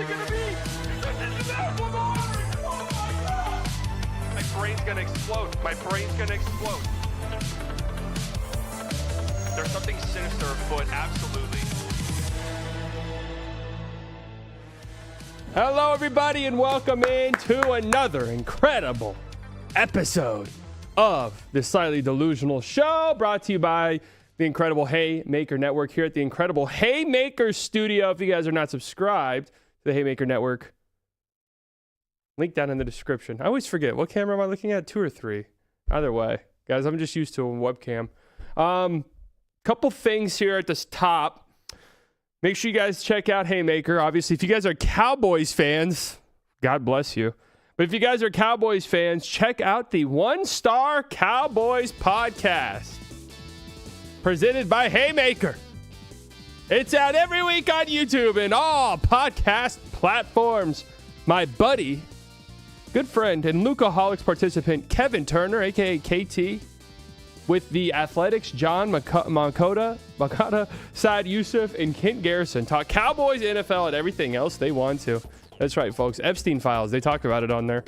it going to be? This is out, Lamar! Oh my God! My brain's going to explode. My brain's going to explode. There's something sinister afoot, absolutely. Hello, everybody, and welcome into another incredible episode of the Slightly Delusional Show, brought to you by the incredible Haymaker Network here at the incredible Haymaker Studio. If you guys are not subscribed to the Haymaker Network, link down in the description. I always forget, what camera am I looking at? 2 or 3? Either way. Guys, I'm just used to a webcam. Couple things here at this top. Make sure you guys check out Haymaker. Obviously, if you guys are Cowboys fans, God bless you. But if you guys are Cowboys fans, check out the One Star Cowboys podcast, presented by Haymaker. It's out every week on YouTube and all podcast platforms. My buddy, good friend, and Lukeaholics participant, Kevin Turner, a.k.a. KT, with the Athletics, John Makota, Saad Youssef, and Kent Garrison talk Cowboys, NFL, and everything else they want to. That's right, folks. Epstein Files. They talk about it on there.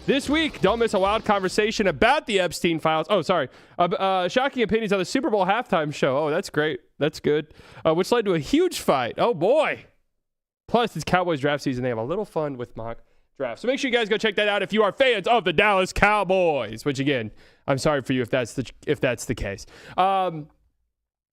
This week, don't miss a wild conversation about the Epstein Files. Oh, sorry. Shocking opinions on the Super Bowl halftime show. Oh, that's great. That's good. Which led to a huge fight. Oh, boy. Plus, it's Cowboys draft season. They have a little fun with mock draft. So make sure you guys go check that out if you are fans of the Dallas Cowboys, which, again, I'm sorry for you if that's the case. Man,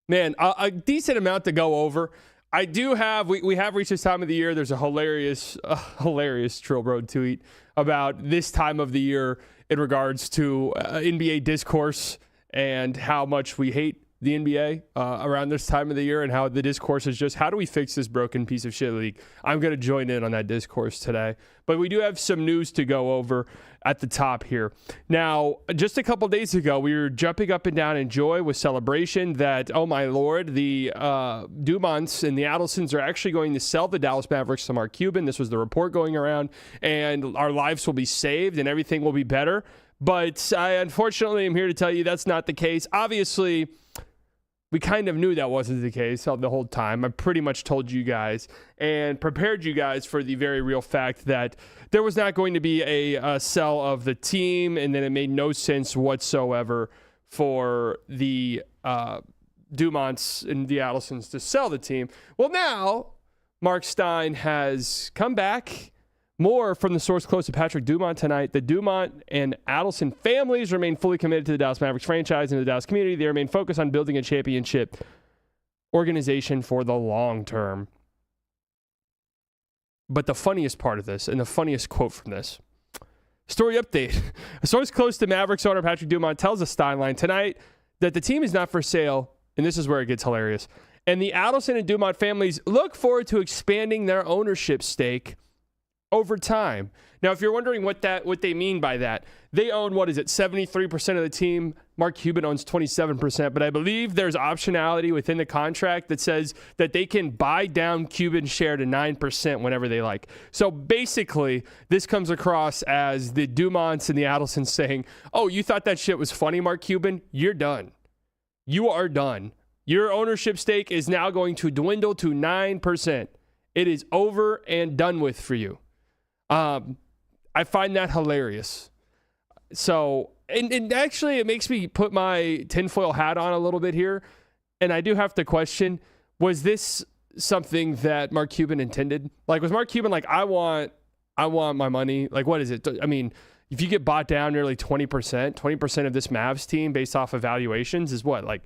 a decent amount to go over. I do have, we have reached this time of the year. There's a hilarious Trill Road tweet about this time of the year in regards to NBA discourse and how much we hate the NBA around this time of the year, and how the discourse is just, how do we fix this broken piece of shit league? I'm going to join in on that discourse today. But we do have some news to go over at the top here. Now, just a couple days ago, we were jumping up and down in joy with celebration that, oh my Lord, the Dumonts and the Adelsons are actually going to sell the Dallas Mavericks to Mark Cuban. This was the report going around, and our lives will be saved and everything will be better. But I unfortunately am here to tell you that's not the case. Obviously, we kind of knew that wasn't the case the whole time. I pretty much told you guys and prepared you guys for the very real fact that there was not going to be a sell of the team, and then it made no sense whatsoever for the Dumonts and the Adelsons to sell the team. Well, now Mark Stein has come back. More from the source close to Patrick Dumont tonight. The Dumont and Adelson families remain fully committed to the Dallas Mavericks franchise and the Dallas community. They remain focused on building a championship organization for the long term. But the funniest part of this, and the funniest quote from this, story update. A source close to Mavericks owner Patrick Dumont tells the Steinline tonight that the team is not for sale, and this is where it gets hilarious. And the Adelson and Dumont families look forward to expanding their ownership stake over time. Now, if you're wondering what they mean by that, they own, 73% of the team. Mark Cuban owns 27%, but I believe there's optionality within the contract that says that they can buy down Cuban's share to 9% whenever they like. So basically, this comes across as the Dumonts and the Adelsons saying, oh, you thought that shit was funny, Mark Cuban? You're done. You are done. Your ownership stake is now going to dwindle to 9%. It is over and done with for you. I find that hilarious. So, and actually it makes me put my tinfoil hat on a little bit here. And I do have to question, was this something that Mark Cuban intended? Like, was Mark Cuban like, I want my money? Like, what is it? I mean, if you get bought down nearly 20% of this Mavs team based off evaluations is what, like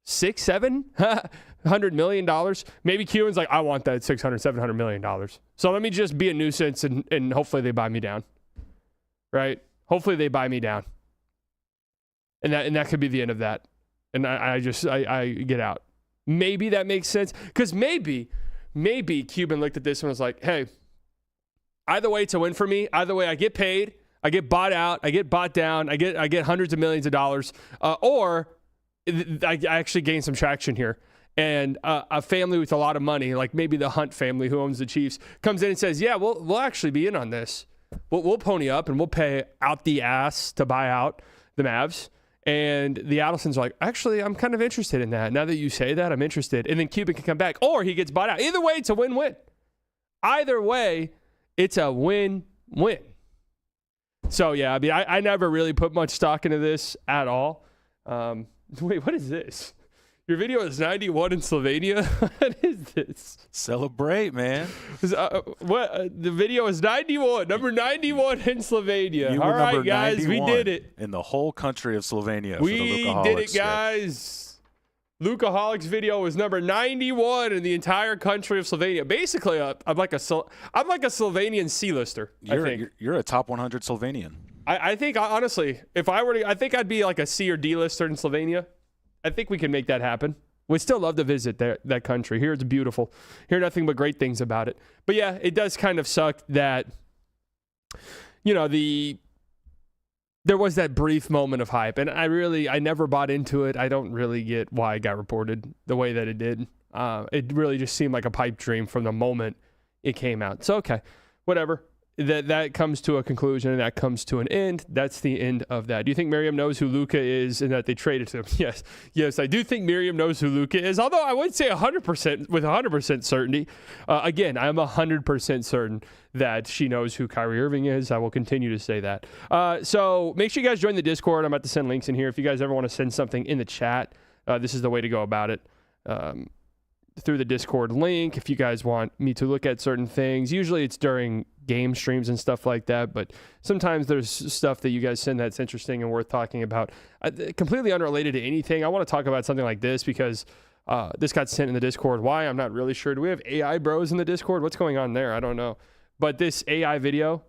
$600-700 million? Maybe Cuban's like, I want that $600-700 million. So let me just be a nuisance and hopefully they buy me down. Right? Hopefully they buy me down. And that could be the end of that. And I get out. Maybe that makes sense. Because maybe Cuban looked at this and was like, hey, either way it's a win for me. Either way I get paid, I get bought out, I get bought down, I get hundreds of millions of dollars, or I actually gain some traction here. And a family with a lot of money, like maybe the Hunt family who owns the Chiefs, comes in and says, yeah, we'll actually be in on this. We'll pony up and we'll pay out the ass to buy out the Mavs. And the Adelsons are like, actually, I'm kind of interested in that. Now that you say that, I'm interested. And then Cuban can come back, or he gets bought out. Either way, it's a win-win. Either way, it's a win-win. So, yeah, I mean, I never really put much stock into this at all. Wait, what is this? Your video is 91 in Slovenia? What is this? Celebrate, man. The video is 91, number 91 in Slovenia. All right, guys, we did it. In the whole country of Slovenia. We did it, guys. Lukaholic's video was number 91 in the entire country of Slovenia. Basically, I'm like a Slovenian C-lister. You're a top 100 Slovenian. I think, honestly, if I were to, I think I'd be like a C or D lister in Slovenia. I think we can make that happen. We'd still love to visit that country. Here it's beautiful. Hear nothing but great things about it. But yeah, it does kind of suck that, there was that brief moment of hype. And I never bought into it. I don't really get why it got reported the way that it did. It really just seemed like a pipe dream from the moment it came out. So, okay, whatever. That comes to a conclusion and that comes to an end. That's the end of that. Do you think Miriam knows who Luka is and that they traded him? Yes, I do think Miriam knows who Luka is, although I would say 100% with 100% certainty. Again, I'm 100% certain that she knows who Kyrie Irving is. I will continue to say that. So make sure you guys join the Discord. I'm about to send links in here. If you guys ever want to send something in the chat, this is the way to go about it. Through the Discord link, if you guys want me to look at certain things. Usually it's during game streams and stuff like that, but sometimes there's stuff that you guys send that's interesting and worth talking about. Completely unrelated to anything. I want to talk about something like this because this got sent in the Discord. Why? I'm not really sure. Do we have AI bros in the Discord? What's going on there? I don't know. But this AI video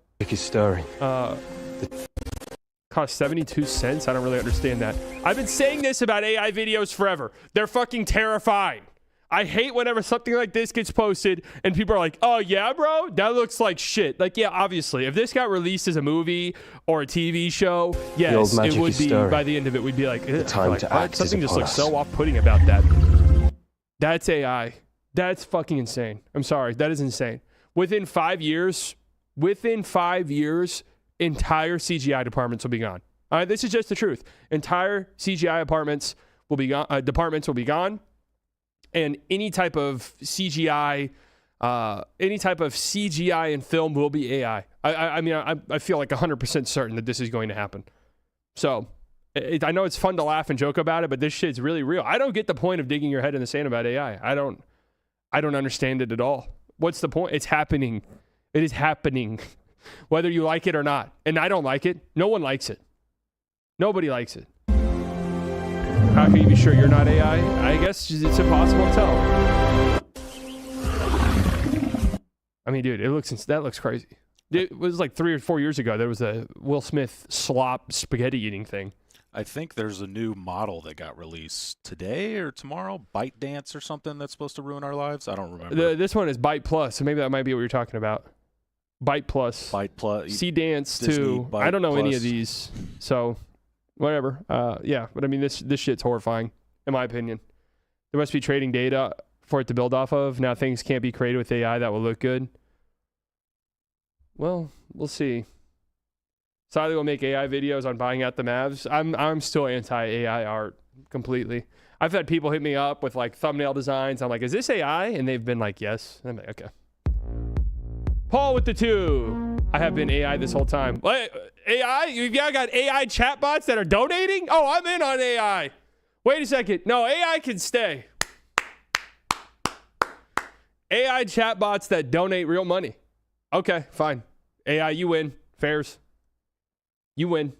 cost 72 cents. I don't really understand that. I've been saying this about AI videos forever. They're fucking terrifying. I hate whenever something like this gets posted and people are like, oh, yeah, bro, that looks like shit. Like, yeah, obviously, if this got released as a movie or a TV show, yes, it would be, by the end of it, we'd be like, something just looks so off-putting about that. That's AI. That's fucking insane. I'm sorry. That is insane. Within 5 years, entire CGI departments will be gone. All right, this is just the truth. Entire CGI departments will be gone. And any type of CGI in film will be AI. I feel like 100% certain that this is going to happen. So I know it's fun to laugh and joke about it, but this shit's really real. I don't get the point of digging your head in the sand about AI. I don't understand it at all. What's the point? It's happening. It is happening, whether you like it or not. And I don't like it. No one likes it. Nobody likes it. How can you be sure you're not AI? I guess it's impossible to tell. I mean, dude, that looks crazy. It was like 3 or 4 years ago. There was a Will Smith slop spaghetti eating thing. I think there's a new model that got released today or tomorrow. Bite Dance or something that's supposed to ruin our lives. I don't remember. This one is Bite Plus, so maybe that might be what you're talking about. Bite Plus. See Dance too. I don't know Plus. Any of these, so whatever. Yeah, but I mean, this shit's horrifying, in my opinion. There must be trading data for it to build off of. Now things can't be created with AI that will look good. Well, we'll see. Sally will make AI videos on buying out the Mavs. I'm still anti-AI art completely. I've had people hit me up with like thumbnail designs. I'm like, is this AI? And they've been like, yes. And I'm like, okay. Paul with the 2. I have been AI this whole time. What? AI? You got AI chatbots that are donating? Oh, I'm in on AI. Wait a second. No, AI can stay. AI chatbots that donate real money. Okay, fine. AI, you win. Fairs. You win.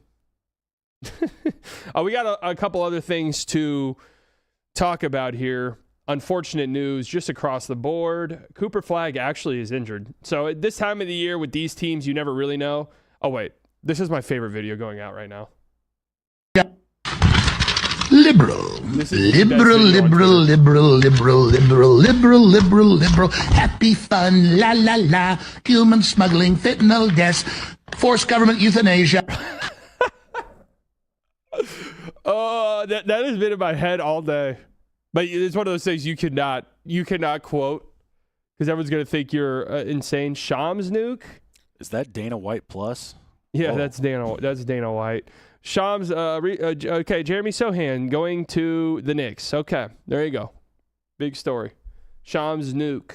We got a couple other things to talk about here. Unfortunate news just across the board. Cooper Flagg actually is injured. So at this time of the year with these teams, you never really know. Oh, wait. This is my favorite video going out right now. Liberal. Happy fun, la la la. Human smuggling, fentanyl deaths, forced government euthanasia. Oh, that has been in my head all day. But it's one of those things you cannot quote because everyone's gonna think you're insane. Shams nuke. Is that Dana White plus? Yeah, oh. That's Dana White. Shams. Okay, Jeremy Sohan going to the Knicks. Okay, there you go. Big story. Shams nuke.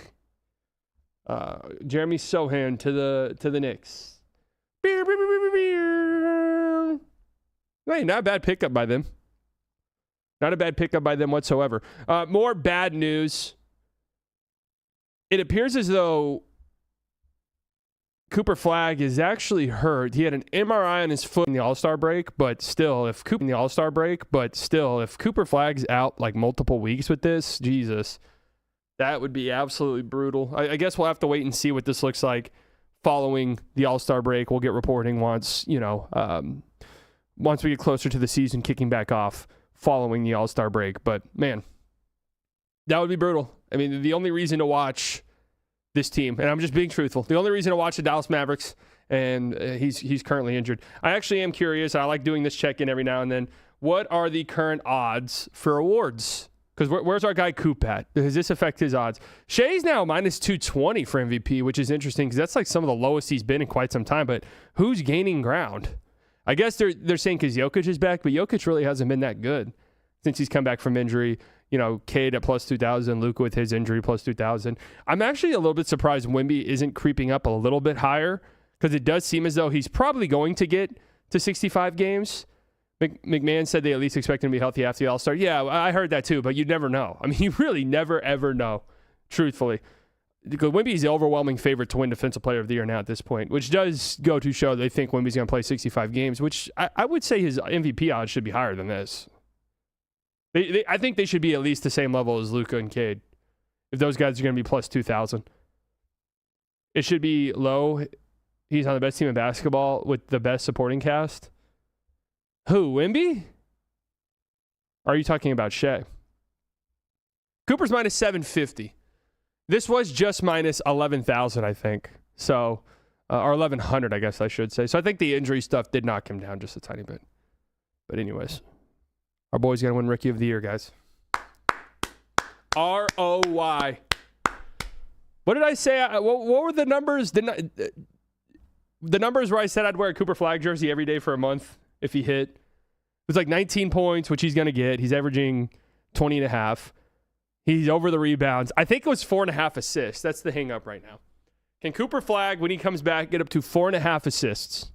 Jeremy Sohan to the Knicks. Hey, not a bad pickup by them. Not a bad pickup by them whatsoever. More bad news. It appears as though Cooper Flagg is actually hurt. He had an MRI on his foot in the All-Star break, but still, if Cooper Flagg's out like multiple weeks with this, Jesus, that would be absolutely brutal. I guess we'll have to wait and see what this looks like following the All-Star break. We'll get reporting once we get closer to the season kicking back off following the All-Star break. But man, that would be brutal. I mean, the only reason to watch this team, and I'm just being truthful, the only reason to watch the Dallas Mavericks, and he's currently injured. I actually am curious. I like doing this check-in every now and then. What are the current odds for awards? Because where's our guy Coop at? Does this affect his odds? Shea's now minus 220 for MVP, which is interesting because that's like some of the lowest he's been in quite some time. But who's gaining ground? I guess they're saying because Jokic is back, but Jokic really hasn't been that good since he's come back from injury. Cade at plus 2,000, Luka with his injury plus 2,000. I'm actually a little bit surprised Wemby isn't creeping up a little bit higher because it does seem as though he's probably going to get to 65 games. McMahon said they at least expect him to be healthy after the All-Star. Yeah, I heard that too, but you'd never know. I mean, you really never, ever know, truthfully. Because Wemby's the overwhelming favorite to win Defensive Player of the Year now at this point, which does go to show they think Wemby's going to play 65 games, which I would say his MVP odds should be higher than this. I think they should be at least the same level as Luka and Cade. If those guys are going to be plus 2,000. It should be low. He's on the best team in basketball with the best supporting cast. Who, Wemby? Or are you talking about Shea? Cooper's minus 750. This was just minus 11,000, I think. So, or 1,100, I guess I should say. So I think the injury stuff did knock him down just a tiny bit. But anyways. Our boy's going to win Rookie of the Year, guys. ROY. What did I say? What were the numbers? The numbers where I said I'd wear a Cooper Flagg jersey every day for a month if he hit. It was like 19 points, which he's going to get. He's averaging 20 and a half. He's over the rebounds. I think it was 4.5 assists. That's the hang up right now. Can Cooper Flagg, when he comes back, get up to 4.5 assists?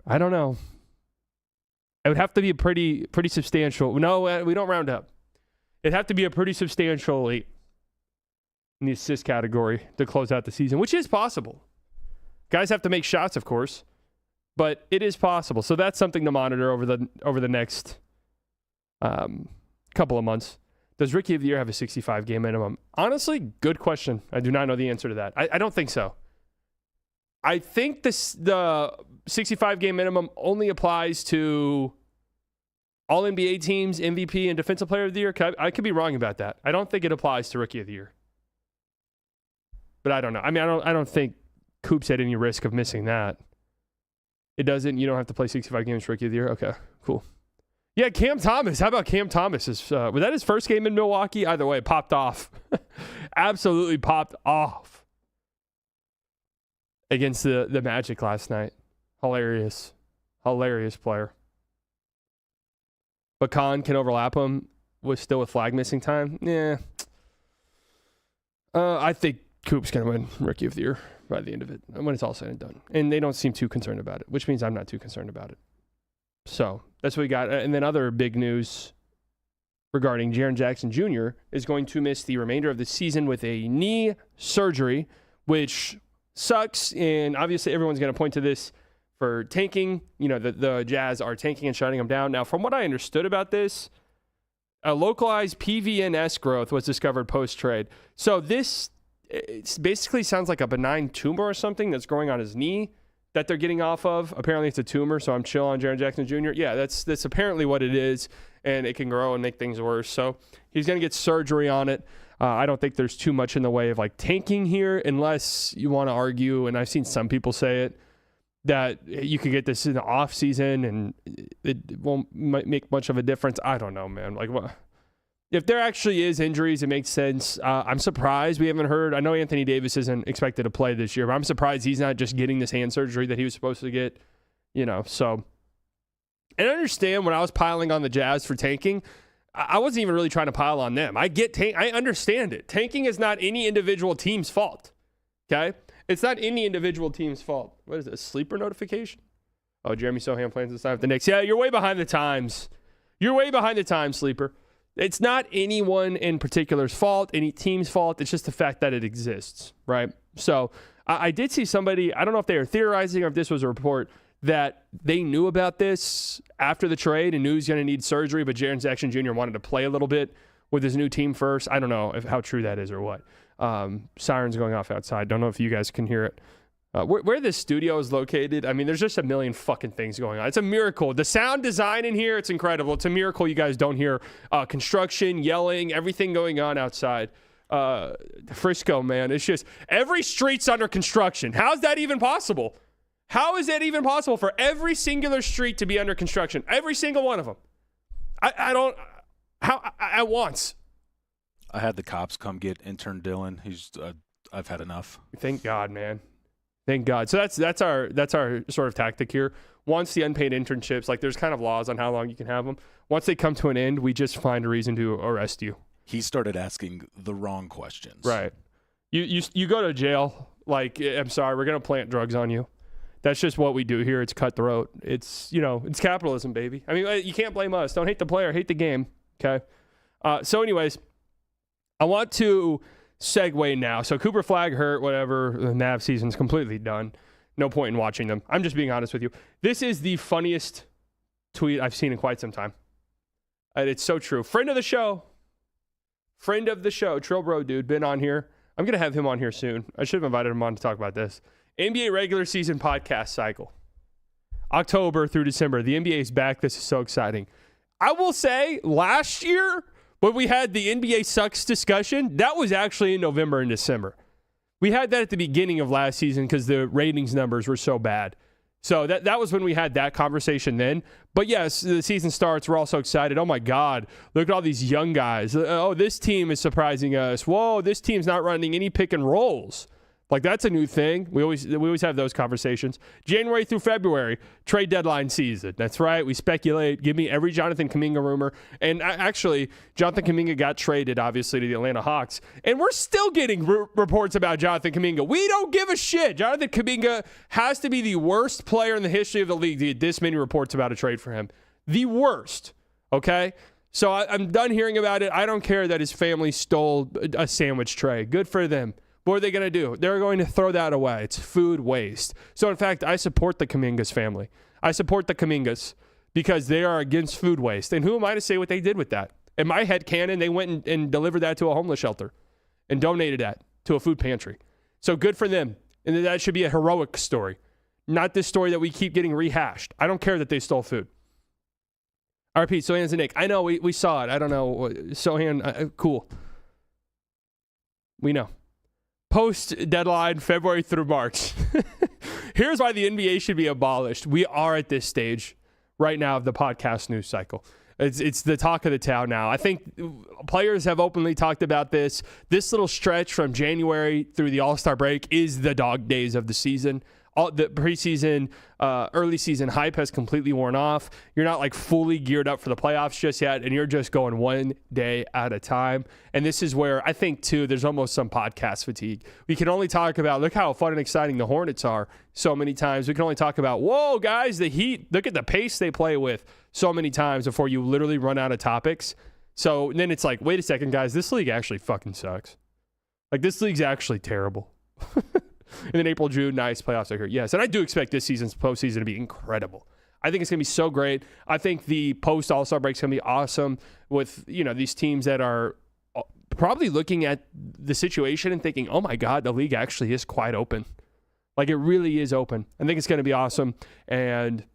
I don't know. It would have to be a pretty substantial. No, we don't round up. It'd have to be a pretty substantial in the assist category to close out the season, which is possible. Guys have to make shots, of course, but it is possible. So that's something to monitor over the next couple of months. Does Rookie of the Year have a 65-game minimum? Honestly, good question. I do not know the answer to that. I don't think so. I think the 65-game minimum only applies to all NBA teams, MVP, and Defensive Player of the Year. I could be wrong about that. I don't think it applies to Rookie of the Year. But I don't know. I mean, I don't think Coop's at any risk of missing that. It doesn't. You don't have to play 65 games for Rookie of the Year. Okay, cool. Yeah, Cam Thomas. How about Cam Thomas? Was that his first game in Milwaukee? Either way, it popped off. Absolutely popped off. Against the Magic last night. Hilarious player. But Khan can overlap him with Flagg missing time. Yeah. I think Coop's going to win Rookie of the Year by the end of it, when it's all said and done. And they don't seem too concerned about it, which means I'm not too concerned about it. So that's what we got. And then other big news regarding Jaren Jackson Jr. is going to miss the remainder of the season with a knee surgery, which sucks, and obviously everyone's going to point to this for tanking. The Jazz are tanking and shutting them down. Now, from what I understood about this, a localized PVNS growth was discovered post-trade. So this basically sounds like a benign tumor or something that's growing on his knee that they're getting off of. Apparently it's a tumor, so I'm chill on Jaren Jackson Jr. Yeah, that's apparently what it is, and it can grow and make things worse. So he's going to get surgery on it. I don't think there's too much in the way of like tanking here, unless you want to argue, and I've seen some people say it, that you could get this in the off season and it won't make much of a difference. I don't know, man. Like, what? If there actually is injuries, it makes sense. I'm surprised we haven't heard. I know Anthony Davis isn't expected to play this year, but I'm surprised he's not just getting this hand surgery that he was supposed to get. So. And I understand when I was piling on the Jazz for tanking, I wasn't even really trying to pile on them. I understand it. Tanking is not any individual team's fault. Okay? It's not any individual team's fault. What is it, a sleeper notification? Oh, Jeremy Sohan plans to sign with the Knicks. Yeah, you're way behind the times. You're way behind the times, sleeper. It's not anyone in particular's fault, any team's fault. It's just the fact that it exists, right? So I did see somebody, I don't know if they were theorizing or if this was a report, that they knew about this after the trade and knew he's going to need surgery, but Jaren Jackson Jr. wanted to play a little bit with his new team first. I don't know how true that is or what. Sirens going off outside. Don't know if you guys can hear it. Where this studio is located, I mean, there's just a million fucking things going on. It's a miracle. The sound design in here, it's incredible. It's a miracle you guys don't hear construction, yelling, everything going on outside. Frisco, man, it's just every street's under construction. How's that even possible? How is that even possible for every singular street to be under construction? Every single one of them. I don't. At once. I had the cops come get intern Dylan. I've had enough. Thank God, man. Thank God. So that's our sort of tactic here. Once the unpaid internships, like there's kind of laws on how long you can have them. Once they come to an end, we just find a reason to arrest you. He started asking the wrong questions. Right. You go to jail. Like, I'm sorry, we're gonna plant drugs on you. That's just what we do here. It's cutthroat. It's it's capitalism, baby. I mean, you can't blame us. Don't hate the player, hate the game. Okay. So, anyways, I want to segue now. So Cooper Flag hurt, whatever. The Nav season's completely done. No point in watching them. I'm just being honest with you. This is the funniest tweet I've seen in quite some time. And it's so true. Friend of the show, Trill Bro dude, been on here. I'm going to have him on here soon. I should have invited him on to talk about this. NBA regular season podcast cycle. October through December. The NBA is back. This is so exciting. I will say, last year, when we had the NBA sucks discussion, that was actually in November and December. We had that at the beginning of last season because the ratings numbers were so bad. So that was when we had that conversation then. But yes, the season starts. We're all so excited. Oh, my God. Look at all these young guys. Oh, this team is surprising us. Whoa, this team's not running any pick and rolls. Like, that's a new thing. We always have those conversations. January through February, trade deadline season. That's right. We speculate. Give me every Jonathan Kuminga rumor. And actually, Jonathan Kuminga got traded, obviously, to the Atlanta Hawks. And we're still getting reports about Jonathan Kuminga. We don't give a shit. Jonathan Kuminga has to be the worst player in the history of the league to get this many reports about a trade for him. The worst. Okay? So I'm done hearing about it. I don't care that his family stole a sandwich tray. Good for them. What are they going to do? They're going to throw that away. It's food waste. So, in fact, I support the Kumingas family. I support the Kumingas because they are against food waste. And who am I to say what they did with that? In my head canon, they went and delivered that to a homeless shelter and donated that to a food pantry. So good for them. And that should be a heroic story, not this story that we keep getting rehashed. I don't care that they stole food. RP, Sohan's and Nick. I know, we saw it. I don't know. Sohan, cool. We know. Post-deadline, February through March. Here's why the NBA should be abolished. We are at this stage right now of the podcast news cycle. It's the talk of the town now. I think players have openly talked about this. This little stretch from January through the All-Star break is the dog days of the season. All the preseason, early season hype has completely worn off. You're not like fully geared up for the playoffs just yet, and you're just going one day at a time. And this is where I think, too, there's almost some podcast fatigue. We can only talk about, look how fun and exciting the Hornets are so many times. We can only talk about, whoa, guys, the Heat, look at the pace they play with so many times before you literally run out of topics. So then it's like, wait a second, guys, this league actually fucking sucks. Like, this league's actually terrible. And then April, June, nice playoffs are here. Yes, and I do expect this season's postseason to be incredible. I think it's going to be so great. I think the post-All-Star break is going to be awesome with, these teams that are probably looking at the situation and thinking, oh, my God, the league actually is quite open. Like, it really is open. I think it's going to be awesome, and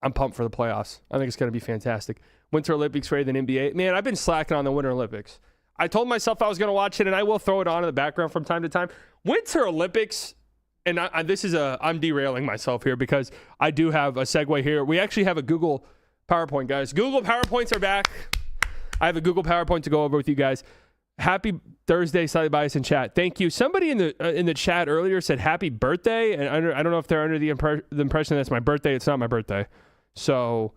I'm pumped for the playoffs. I think it's going to be fantastic. Winter Olympics ready than NBA. Man, I've been slacking on the Winter Olympics. I told myself I was going to watch it, and I will throw it on in the background from time to time. Winter Olympics, and I'm derailing myself here because I do have a segue here. We actually have a Google PowerPoint, guys. Google PowerPoints are back. I have a Google PowerPoint to go over with you guys. Happy Thursday, Slightly Biased in chat. Thank you. Somebody in the chat earlier said happy birthday, and I don't know if they're under the impression that's my birthday. It's not my birthday. So,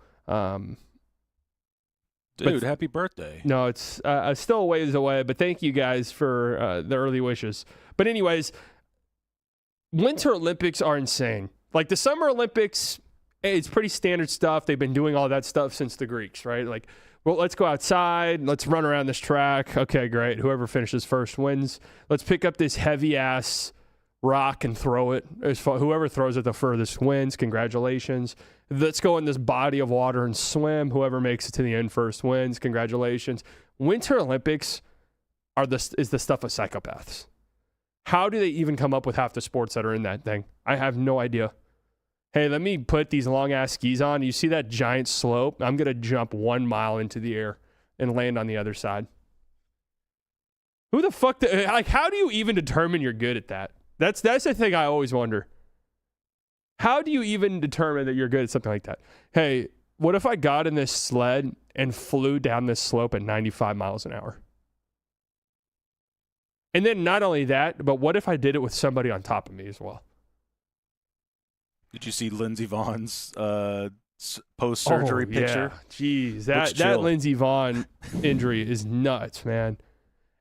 Dude, happy birthday. No, it's still a ways away, but thank you guys for the early wishes. But anyways, Winter Olympics are insane. Like the Summer Olympics, it's pretty standard stuff. They've been doing all that stuff since the Greeks, right? Like, well, let's go outside. Let's run around this track. Okay, great. Whoever finishes first wins. Let's pick up this heavy-ass rock and throw it. Whoever throws it the furthest wins. Congratulations. Let's go in this body of water and swim. Whoever makes it to the end first wins. Congratulations. Winter Olympics is the stuff of psychopaths. How do they even come up with half the sports that are in that thing? I have no idea. Hey, let me put these long-ass skis on. You see that giant slope? I'm going to jump 1 mile into the air and land on the other side. Who the fuck? How do you even determine you're good at that? That's the thing I always wonder. How do you even determine that you're good at something like that? Hey, what if I got in this sled and flew down this slope at 95 miles an hour? And then not only that, but what if I did it with somebody on top of me as well? Did you see Lindsey Vohn's post-surgery picture? Yeah. Jeez, that Lindsey Vonn injury is nuts, man.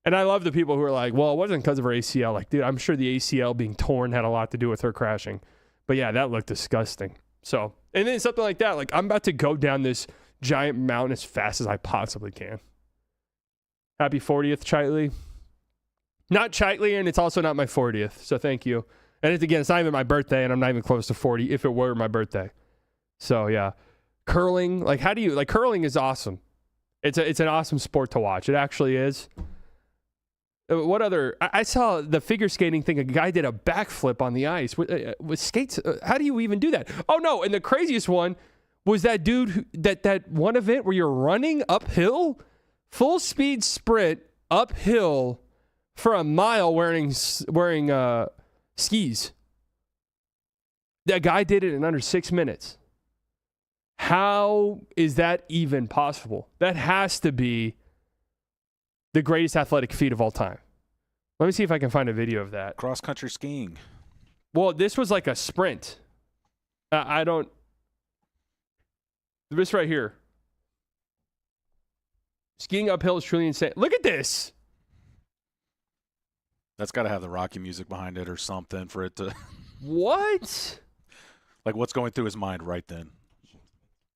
And I love the people who are like, well, it wasn't because of her ACL. Like, dude, I'm sure the ACL being torn had a lot to do with her crashing. But yeah, that looked disgusting. So, and then something like that, like I'm about to go down this giant mountain as fast as I possibly can. Happy 40th, Chaitley. Not Chaitley, and it's also not my 40th. So thank you. And it's not even my birthday, and I'm not even close to 40 if it were my birthday. So yeah, curling, curling is awesome. It's an awesome sport to watch. It actually is. What other? I saw the figure skating thing. A guy did a backflip on the ice with skates. How do you even do that? Oh no! And the craziest one was that dude that one event where you're running uphill, full speed sprint uphill for a mile wearing skis. That guy did it in under 6 minutes. How is that even possible? That has to be the greatest athletic feat of all time. Let me see if I can find a video of that. Cross-country skiing. Well, this was like a sprint. This right here. Skiing uphill is truly insane. Look at this. That's got to have the Rocky music behind it or something for it to... What? Like, what's going through his mind right then?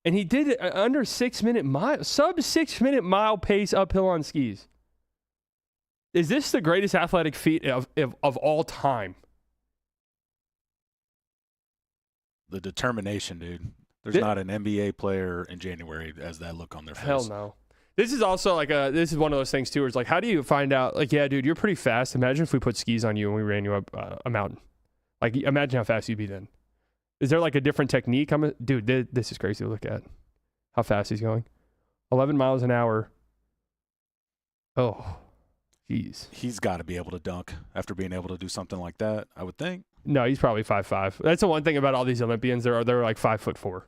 And he did it under 6 minute mile, sub 6 minute mile pace uphill on skis. Is this the greatest athletic feat of all time? The determination, dude. There's not an NBA player in January that has that look on their face. Hell no. This is also this is one of those things too, where it's like, how do you find out, like, yeah, dude, you're pretty fast. Imagine if we put skis on you and we ran you up a mountain. Like, imagine how fast you'd be then. Is there like a different technique? Dude, this is crazy to look at. How fast he's going. 11 miles an hour. Oh, jeez. He's got to be able to dunk after being able to do something like that, I would think. No, he's probably 5'5". That's the one thing about all these Olympians. They're like 5'4".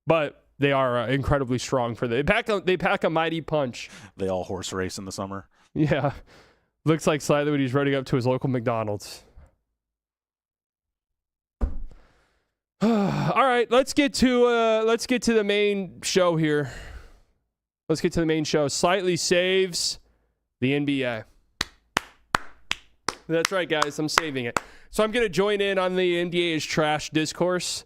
But they are incredibly strong they pack a mighty punch. They all horse race in the summer. Yeah. Looks like slightly when he's running up to his local McDonald's. All right, let's get to the main show here. Let's get to the main show. Slightly saves the NBA. That's right, guys. I'm saving it. So I'm going to join in on the NBA is trash discourse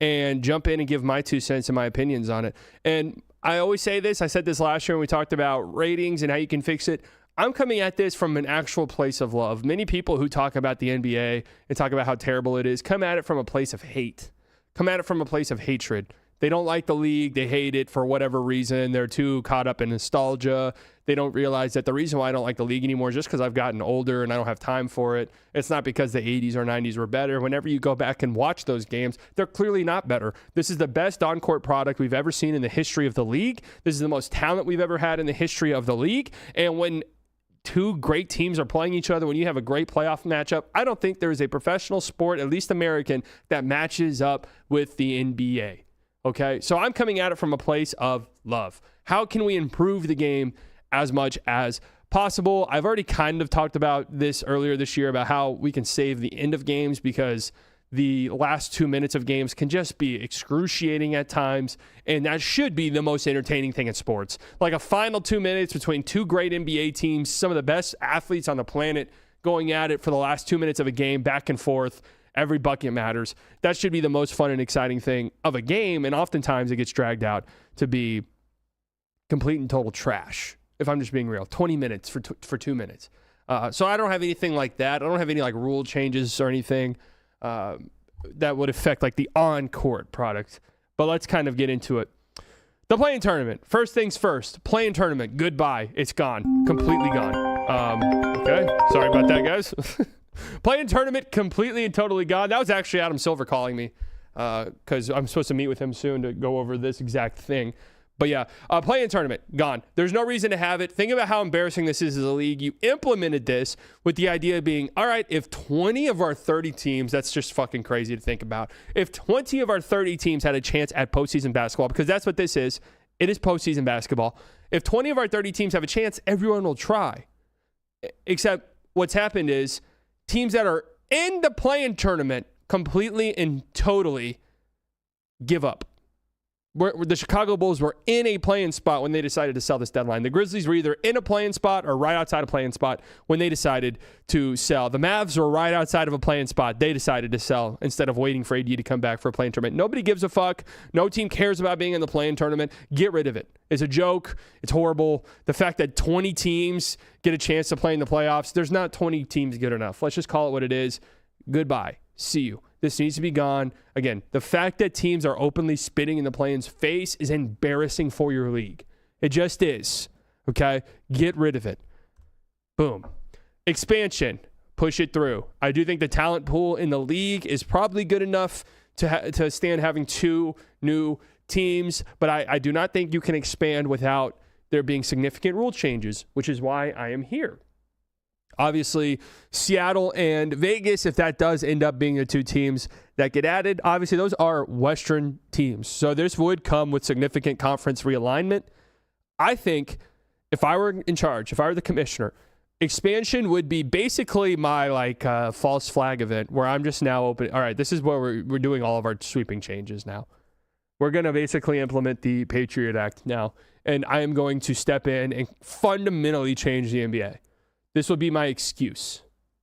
and jump in and give my 2 cents and my opinions on it. And I always say this. I said this last year when we talked about ratings and how you can fix it. I'm coming at this from an actual place of love. Many people who talk about the NBA and talk about how terrible it is come at it from a place of hate. Come at it from a place of hatred. They don't like the league. They hate it for whatever reason. They're too caught up in nostalgia. They don't realize that the reason why I don't like the league anymore is just because I've gotten older and I don't have time for it. It's not because the 80s or 90s were better. Whenever you go back and watch those games, they're clearly not better. This is the best on-court product we've ever seen in the history of the league. This is the most talent we've ever had in the history of the league. And when two great teams are playing each other, when you have a great playoff matchup, I don't think there is a professional sport, at least American, that matches up with the NBA. Okay, so I'm coming at it from a place of love. How can we improve the game as much as possible? I've already kind of talked about this earlier this year about how we can save the end of games because the last 2 minutes of games can just be excruciating at times, and that should be the most entertaining thing in sports. Like a final 2 minutes between two great NBA teams, some of the best athletes on the planet going at it for the last 2 minutes of a game, back and forth. Every bucket matters. That should be the most fun and exciting thing of a game, and oftentimes it gets dragged out to be complete and total trash, if I'm just being real. 20 minutes for 2 minutes. So I don't have anything like that. I don't have any like rule changes or anything that would affect like the on-court product. But let's kind of get into it. The play-in tournament. First things first. Play-in tournament. Goodbye. It's gone. Completely gone. Okay. Sorry about that, guys. Play-in tournament completely and totally gone. That was actually Adam Silver calling me because I'm supposed to meet with him soon to go over this exact thing. But yeah, play-in tournament, gone. There's no reason to have it. Think about how embarrassing this is as a league. You implemented this with the idea being, all right, if 20 of our 30 teams, that's just fucking crazy to think about. If 20 of our 30 teams had a chance at postseason basketball, because that's what this is, it is postseason basketball. If 20 of our 30 teams have a chance, everyone will try. Except what's happened is teams that are in the play-in tournament completely and totally give up. The Chicago Bulls were in a play-in spot when they decided to sell this deadline. The Grizzlies were either in a play-in spot or right outside a play-in spot when they decided to sell. The Mavs were right outside of a play-in spot. They decided to sell instead of waiting for AD to come back for a play-in tournament. Nobody gives a fuck. No team cares about being in the play-in tournament. Get rid of it. It's a joke. It's horrible. The fact that 20 teams get a chance to play in the playoffs, there's not 20 teams good enough. Let's just call it what it is. Goodbye. See you. This needs to be gone. Again, the fact that teams are openly spitting in the play-in's face is embarrassing for your league. It just is. Okay? Get rid of it. Boom. Expansion. Push it through. I do think the talent pool in the league is probably good enough to stand having two new teams, but I do not think you can expand without there being significant rule changes, which is why I am here. Obviously, Seattle and Vegas, if that does end up being the two teams that get added, obviously those are Western teams. So this would come with significant conference realignment. I think if I were in charge, if I were the commissioner, expansion would be basically my false flag event where I'm just now open. All right, this is where we're doing all of our sweeping changes now. We're going to basically implement the Patriot Act now, and I am going to step in and fundamentally change the NBA. This would be my excuse,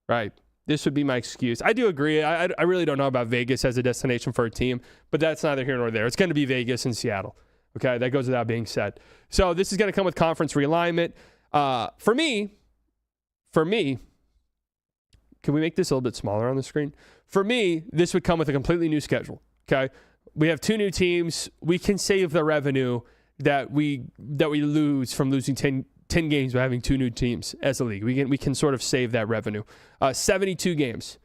right? This would be my excuse. I do agree. I really don't know about Vegas as a destination for a team, but that's neither here nor there. It's going to be Vegas and Seattle. Okay, that goes without being said. So this is going to come with conference realignment. For me, can we make this a little bit smaller on the screen? For me, this would come with a completely new schedule. Okay, we have two new teams. We can save the revenue that we lose from losing 10 games by having two new teams as a league. We can sort of save that revenue. 72 games.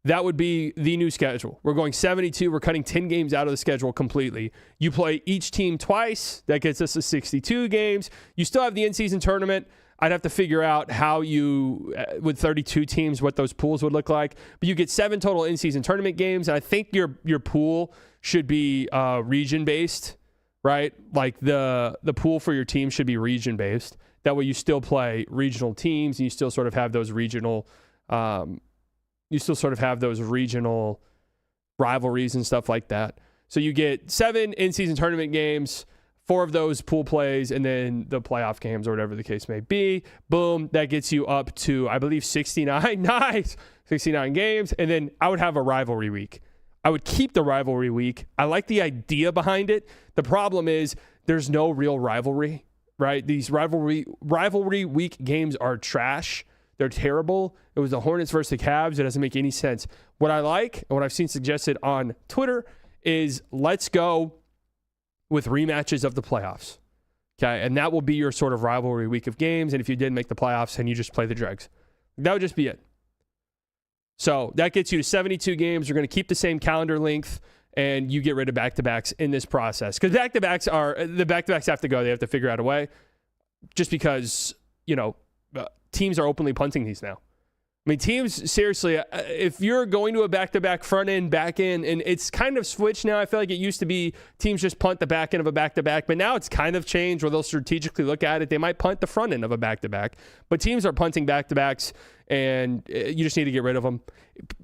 That would be the new schedule. We're going 72. We're cutting 10 games out of the schedule completely. You play each team twice. That gets us to 62 games. You still have the in-season tournament. I'd have to figure out how you, with 32 teams, what those pools would look like. But you get 7 total in-season tournament games. And I think your pool should be region-based, right? Like the pool for your team should be region-based. That way you still play regional teams and you still sort of have those regional rivalries and stuff like that. So you get 7 in-season tournament games, 4 of those pool plays, and then the playoff games or whatever the case may be. Boom, that gets you up to, I believe, 69. Nice. 69 games. And then I would have a rivalry week. I would keep the rivalry week. I like the idea behind it. The problem is there's no real rivalry. Right? These rivalry week games are trash. They're terrible. It was the Hornets versus the Cavs. It doesn't make any sense. What I like and what I've seen suggested on Twitter is let's go with rematches of the playoffs. Okay? And that will be your sort of rivalry week of games. And if you didn't make the playoffs, then you just play the dregs. That would just be it. So that gets you to 72 games. You're going to keep the same calendar length. And you get rid of back-to-backs in this process. Because back-to-backs have to go. They have to figure out a way. Just because, teams are openly punting these now. I mean, teams, seriously, if you're going to a back-to-back front end, back end, and it's kind of switched now. I feel like it used to be teams just punt the back end of a back-to-back, but now it's kind of changed where they'll strategically look at it. They might punt the front end of a back-to-back, but teams are punting back-to-backs, and you just need to get rid of them.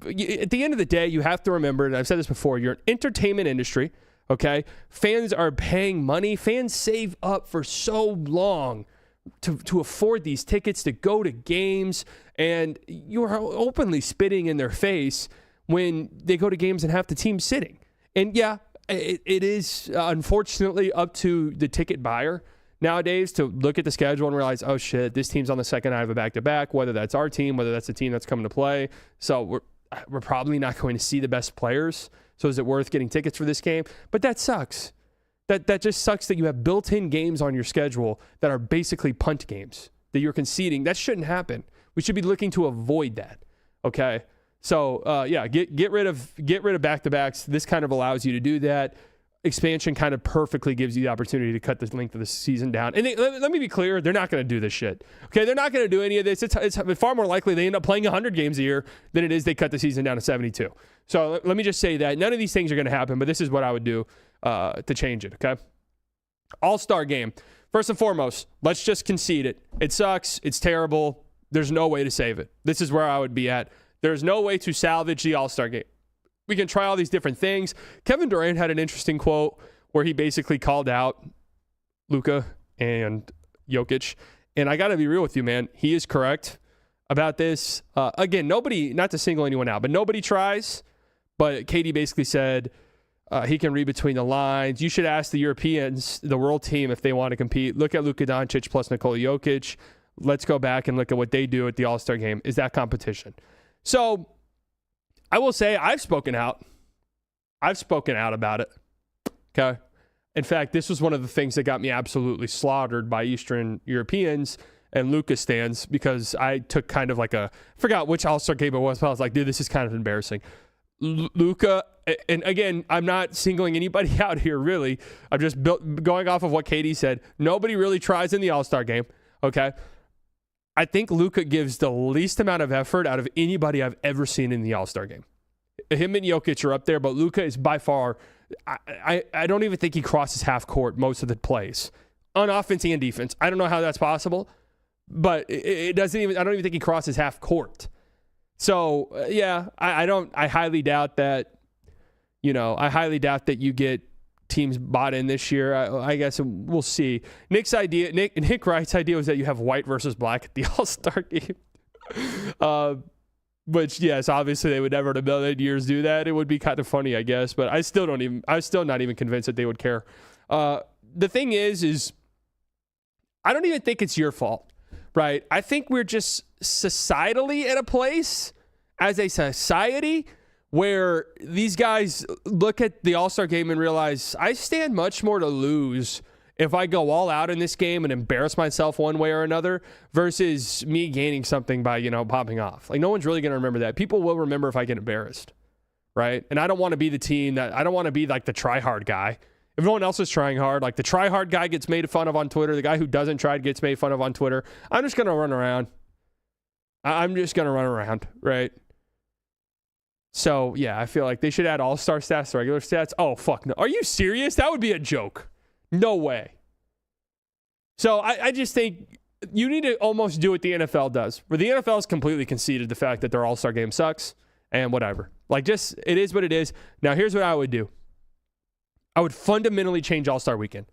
At the end of the day, you have to remember, and I've said this before, you're an entertainment industry, okay? Fans are paying money. Fans save up for so long to afford these tickets, to go to games, and you're openly spitting in their face when they go to games and have the team sitting. And yeah, it is unfortunately up to the ticket buyer nowadays to look at the schedule and realize, oh shit, this team's on the second night of a back-to-back, whether that's our team, whether that's the team that's coming to play. So we're probably not going to see the best players. So is it worth getting tickets for this game? But that sucks. That just sucks that you have built-in games on your schedule that are basically punt games that you're conceding. That shouldn't happen. We should be looking to avoid that. Okay. So yeah, get rid of back-to-backs. This kind of allows you to do that. Expansion kind of perfectly gives you the opportunity to cut the length of the season down. And let me be clear, they're not going to do this shit. Okay, they're not going to do any of this. It's far more likely they end up playing 100 games a year than it is they cut the season down to 72. So let me just say that none of these things are going to happen, but this is what I would do to change it, okay? All-Star game. First and foremost, let's just concede it. It sucks. It's terrible. There's no way to save it. This is where I would be at. There's no way to salvage the All-Star game. We can try all these different things. Kevin Durant had an interesting quote where he basically called out Luka and Jokic. And I got to be real with you, man. He is correct about this. Again, nobody, not to single anyone out, but nobody tries. But KD basically said he can read between the lines. You should ask the Europeans, the world team, if they want to compete. Look at Luka Doncic plus Nikola Jokic. Let's go back and look at what they do at the All-Star game. Is that competition? So I will say I've spoken out. I've spoken out about it. Okay. In fact, this was one of the things that got me absolutely slaughtered by Eastern Europeans and Luka stands because I took kind of like I forgot which All-Star game it was, but I was like, dude, this is kind of embarrassing. Luka, and again, I'm not singling anybody out here, really. I'm just going off of what KD said. Nobody really tries in the All-Star game. Okay. I think Luka gives the least amount of effort out of anybody I've ever seen in the All-Star game. Him and Jokic are up there, but Luka is by far, I don't even think he crosses half court most of the plays on offense and defense. I don't know how that's possible, but it doesn't even, I don't even think he crosses half court. So yeah, I highly doubt that, I highly doubt that you get teams bought in this year. I guess we'll see. Nick Wright's idea was that you have white versus black at the All-Star game. Which, yes, obviously they would never in a million years do that. It would be kind of funny, I guess, but I'm still not even convinced that they would care. The thing is I don't even think it's your fault, right? I think we're just societally at a place as a society where these guys look at the All-Star game and realize I stand much more to lose if I go all out in this game and embarrass myself one way or another versus me gaining something by, popping off. Like, no one's really going to remember that. People will remember if I get embarrassed, right? And I don't want to be the team I don't want to be like the try-hard guy. If no one else is trying hard, like the try-hard guy gets made fun of on Twitter, the guy who doesn't try gets made fun of on Twitter, I'm just going to run around. I'm just going to run around, right? So, yeah, I feel like they should add all-star stats to regular stats. Oh, fuck no. Are you serious? That would be a joke. No way. So I just think you need to almost do what the NFL does, where the NFL has completely conceded the fact that their All-Star game sucks and whatever. Like, just, it is what it is. Now, here's what I would do. I would fundamentally change All-Star weekend.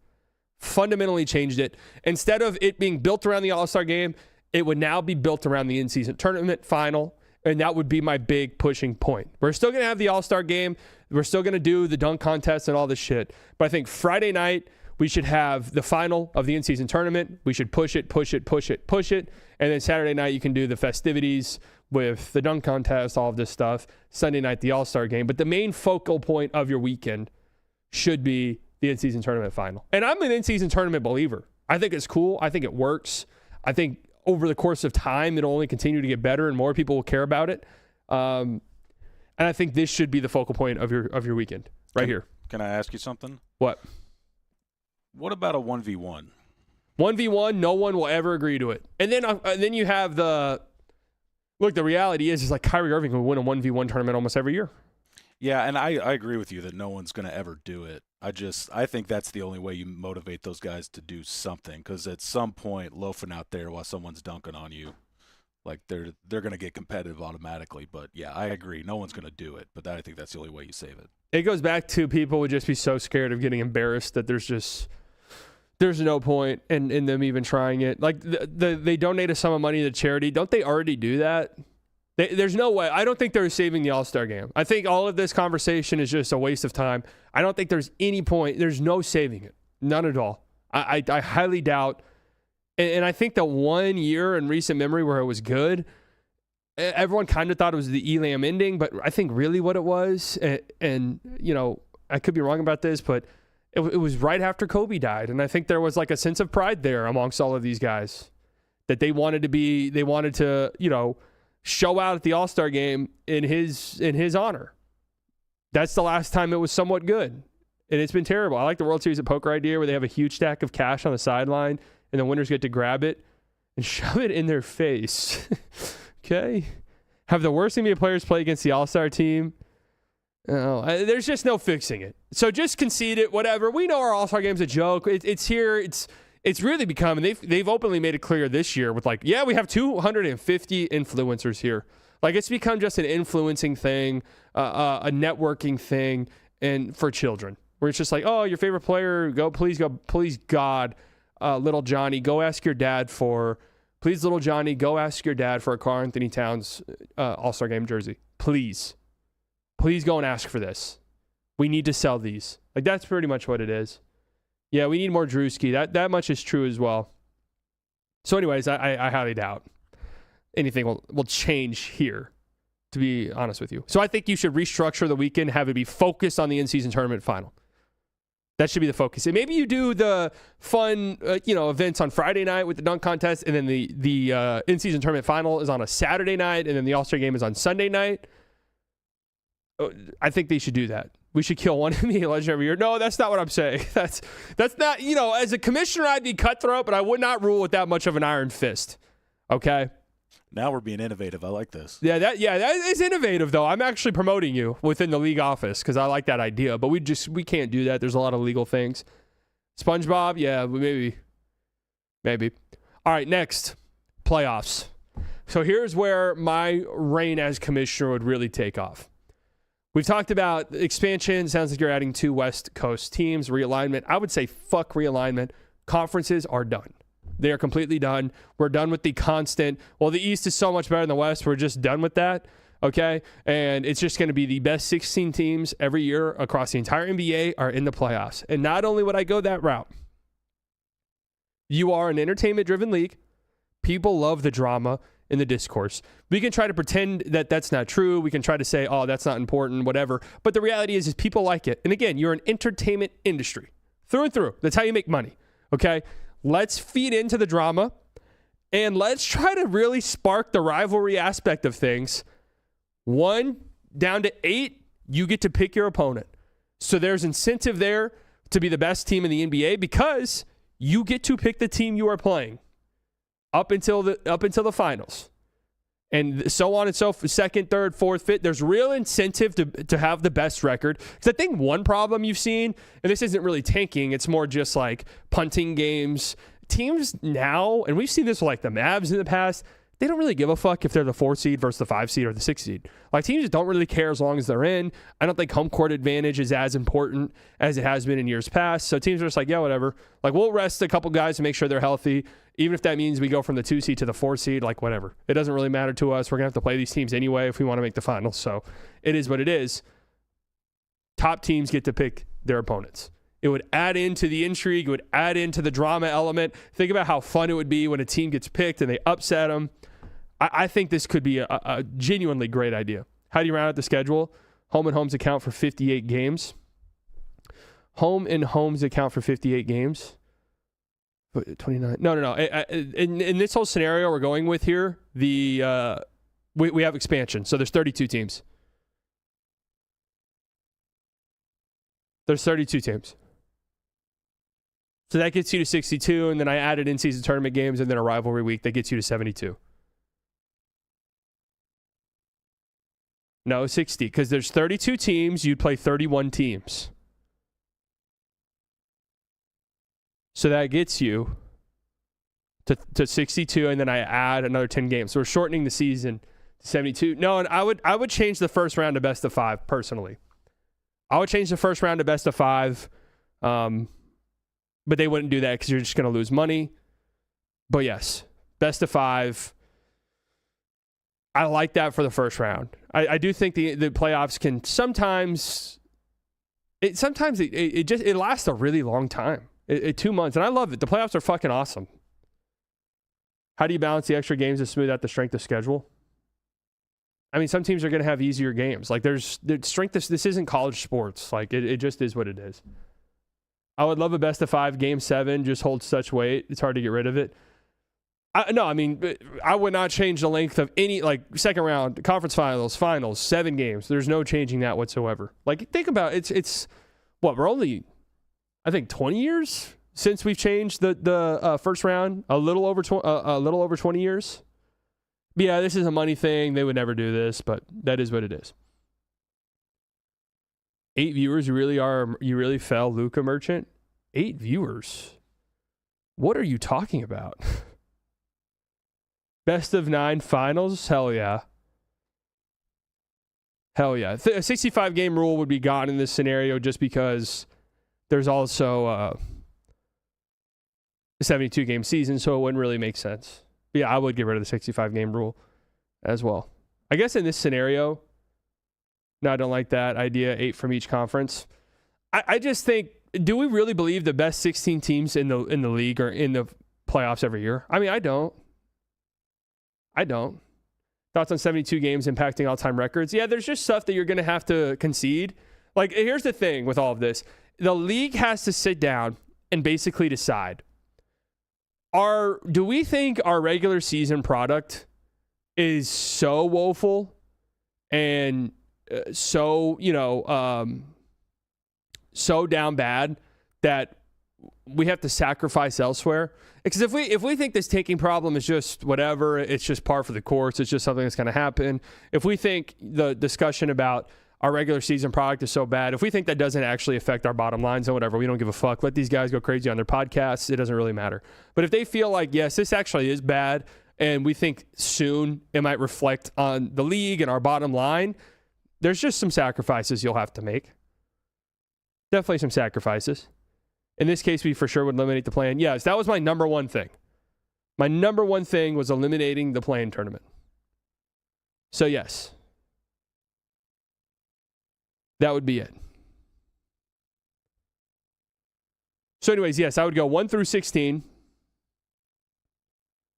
Fundamentally changed it. Instead of it being built around the All-Star game, it would now be built around the in-season tournament final, and that would be my big pushing point. We're still going to have the All-Star game. We're still going to do the dunk contest and all this shit. But I think Friday night, we should have the final of the in-season tournament. We should push it. And then Saturday night, you can do the festivities with the dunk contest, all of this stuff. Sunday night, the All-Star game. But the main focal point of your weekend should be the in-season tournament final. And I'm an in-season tournament believer. I think it's cool. I think it works. I think over the course of time, it'll only continue to get better and more people will care about it. And I think this should be the focal point of your weekend right here. Can I ask you something? What? What about a 1v1? 1v1, no one will ever agree to it. And then you have Look, the reality is like Kyrie Irving will win a 1v1 tournament almost every year. Yeah, and I agree with you that no one's going to ever do it. I think that's the only way you motivate those guys to do something, because at some point, loafing out there while someone's dunking on you, like they're going to get competitive automatically. But yeah, I agree. No one's going to do it, but I think that's the only way you save it. It goes back to people would just be so scared of getting embarrassed that there's no point in them even trying it. Like they donate a sum of money to charity. Don't they already do that? There's no way. I don't think they're saving the All-Star game. I think all of this conversation is just a waste of time. I don't think there's any point. There's no saving it. None at all. I highly doubt. And I think that 1 year in recent memory where it was good, everyone kind of thought it was the Elam ending, but I think really what it was, and you know, I could be wrong about this, but it was right after Kobe died. And I think there was like a sense of pride there amongst all of these guys that they wanted to, you know, show out at the All-Star game in his honor. That's the last time it was somewhat good. And it's been terrible. I like the World Series of Poker idea where they have a huge stack of cash on the sideline and the winners get to grab it and shove it in their face. Okay? Have the worst NBA players play against the All-Star team. Oh, there's just no fixing it. So just concede it, whatever. We know our All-Star game's a joke. It's here. It's really become, and they've openly made it clear this year with like, yeah, we have 250 influencers here. Like it's become just an influencing thing, a networking thing, and for children. Where it's just like, oh, your favorite player, please God, little Johnny, go ask your dad for, please little Johnny, go ask your dad for a Karl Anthony Towns All-Star Game jersey. Please go and ask for this. We need to sell these. Like that's pretty much what it is. Yeah, we need more Drewski. That much is true as well. So anyways, I highly doubt anything will change here, to be honest with you. So I think you should restructure the weekend, have it be focused on the in-season tournament final. That should be the focus. And maybe you do the fun, events on Friday night with the dunk contest, and then the in-season tournament final is on a Saturday night, and then the All-Star game is on Sunday night. I think they should do that. We should kill one NBA legend every year. No, that's not what I'm saying. That's not, as a commissioner, I'd be cutthroat, but I would not rule with that much of an iron fist. Okay? Now we're being innovative. I like this. Yeah, that is innovative, though. I'm actually promoting you within the league office because I like that idea, but we can't do that. There's a lot of legal things. SpongeBob, yeah, maybe. All right, next, playoffs. So here's where my reign as commissioner would really take off. We've talked about expansion. Sounds like you're adding 2 West Coast teams. Realignment. I would say fuck realignment. Conferences are done. They are completely done. We're done with the constant, well, the East is so much better than the West. We're just done with that, okay? And it's just going to be the best 16 teams every year across the entire NBA are in the playoffs. And not only would I go that route, you are an entertainment-driven league. People love the drama in the discourse. We can try to pretend that that's not true. We can try to say, oh, that's not important, whatever. But the reality is people like it. And again, you're an entertainment industry through and through. That's how you make money, okay? Let's feed into the drama and let's try to really spark the rivalry aspect of things. 1 down to 8, you get to pick your opponent. So there's incentive there to be the best team in the NBA because you get to pick the team you are playing up until the finals. And so on and so forth, 2nd, 3rd, 4th, 5th. There's real incentive to have the best record. Because I think one problem you've seen, and this isn't really tanking, it's more just like punting games. Teams now, and we've seen this with like the Mavs in the past, they don't really give a fuck if they're the 4 seed versus the 5 seed or the 6 seed. Like teams just don't really care as long as they're in. I don't think home court advantage is as important as it has been in years past. So teams are just like, yeah, whatever. Like we'll rest a couple guys to make sure they're healthy. Even if that means we go from the 2 seed to the 4 seed, like whatever. It doesn't really matter to us. We're going to have to play these teams anyway if we want to make the finals. So it is what it is. Top teams get to pick their opponents. It would add into the intrigue. It would add into the drama element. Think about how fun it would be when a team gets picked and they upset them. I think this could be a genuinely great idea. How do you round out the schedule? Home and homes account for 58 games. Home and homes account for 58 games. 29. No. In this whole scenario we're going with here, we have expansion. So there's 32 teams. There's 32 teams. So that gets you to 62, and then I added in-season tournament games and then a rivalry week. That gets you to 72. No, 60, because there's 32 teams. You'd play 31 teams. So that gets you to 62, and then I add another 10 games. So we're shortening the season to 72. No, and I would change the first round to best of 5 personally. I would change the first round to best of 5, but they wouldn't do that because you're just going to lose money. But yes, best of 5. I like that for the first round. I do think the playoffs can sometimes it lasts a really long time. 2 months, and I love it. The playoffs are fucking awesome. How do you balance the extra games to smooth out the strength of schedule? I mean, some teams are going to have easier games. Like there's strength. This isn't college sports. Like it just is what it is. I would love a best of 5. Game 7 just holds such weight. It's hard to get rid of it. I would not change the length of any, like, second round, conference finals, 7 games. There's no changing that whatsoever. Like, think about it. It's what, we're only, I think, 20 years since we've changed the first round. A little over 20 years. But yeah, this is a money thing. They would never do this, but that is what it is. 8 viewers. You really fell, Luka Merchant. 8 viewers. What are you talking about? Best of 9 finals? Hell yeah. Hell yeah. A 65 game rule would be gone in this scenario just because there's also a 72 game season, so it wouldn't really make sense. But yeah, I would get rid of the 65 game rule as well. I guess in this scenario, no, I don't like that idea. 8 from each conference. I just think, do we really believe the best 16 teams in the league are in the playoffs every year? I mean, I don't. Thoughts on 72 games impacting all-time records? Yeah, there's just stuff that you're going to have to concede. Like, here's the thing with all of this. The league has to sit down and basically decide, do we think our regular season product is so woeful and so down bad that we have to sacrifice elsewhere? Because if we think this tanking problem is just whatever, it's just par for the course, it's just something that's going to happen. If we think the discussion about our regular season product is so bad, if we think that doesn't actually affect our bottom lines and whatever, we don't give a fuck. Let these guys go crazy on their podcasts. It doesn't really matter. But if they feel like, yes, this actually is bad, and we think soon it might reflect on the league and our bottom line, there's just some sacrifices you'll have to make. Definitely some sacrifices. In this case, we for sure would eliminate the play-in. Yes, that was my number one thing. My number one thing was eliminating the play-in tournament. So yes, that would be it. So anyways, yes, I would go 1 through 16.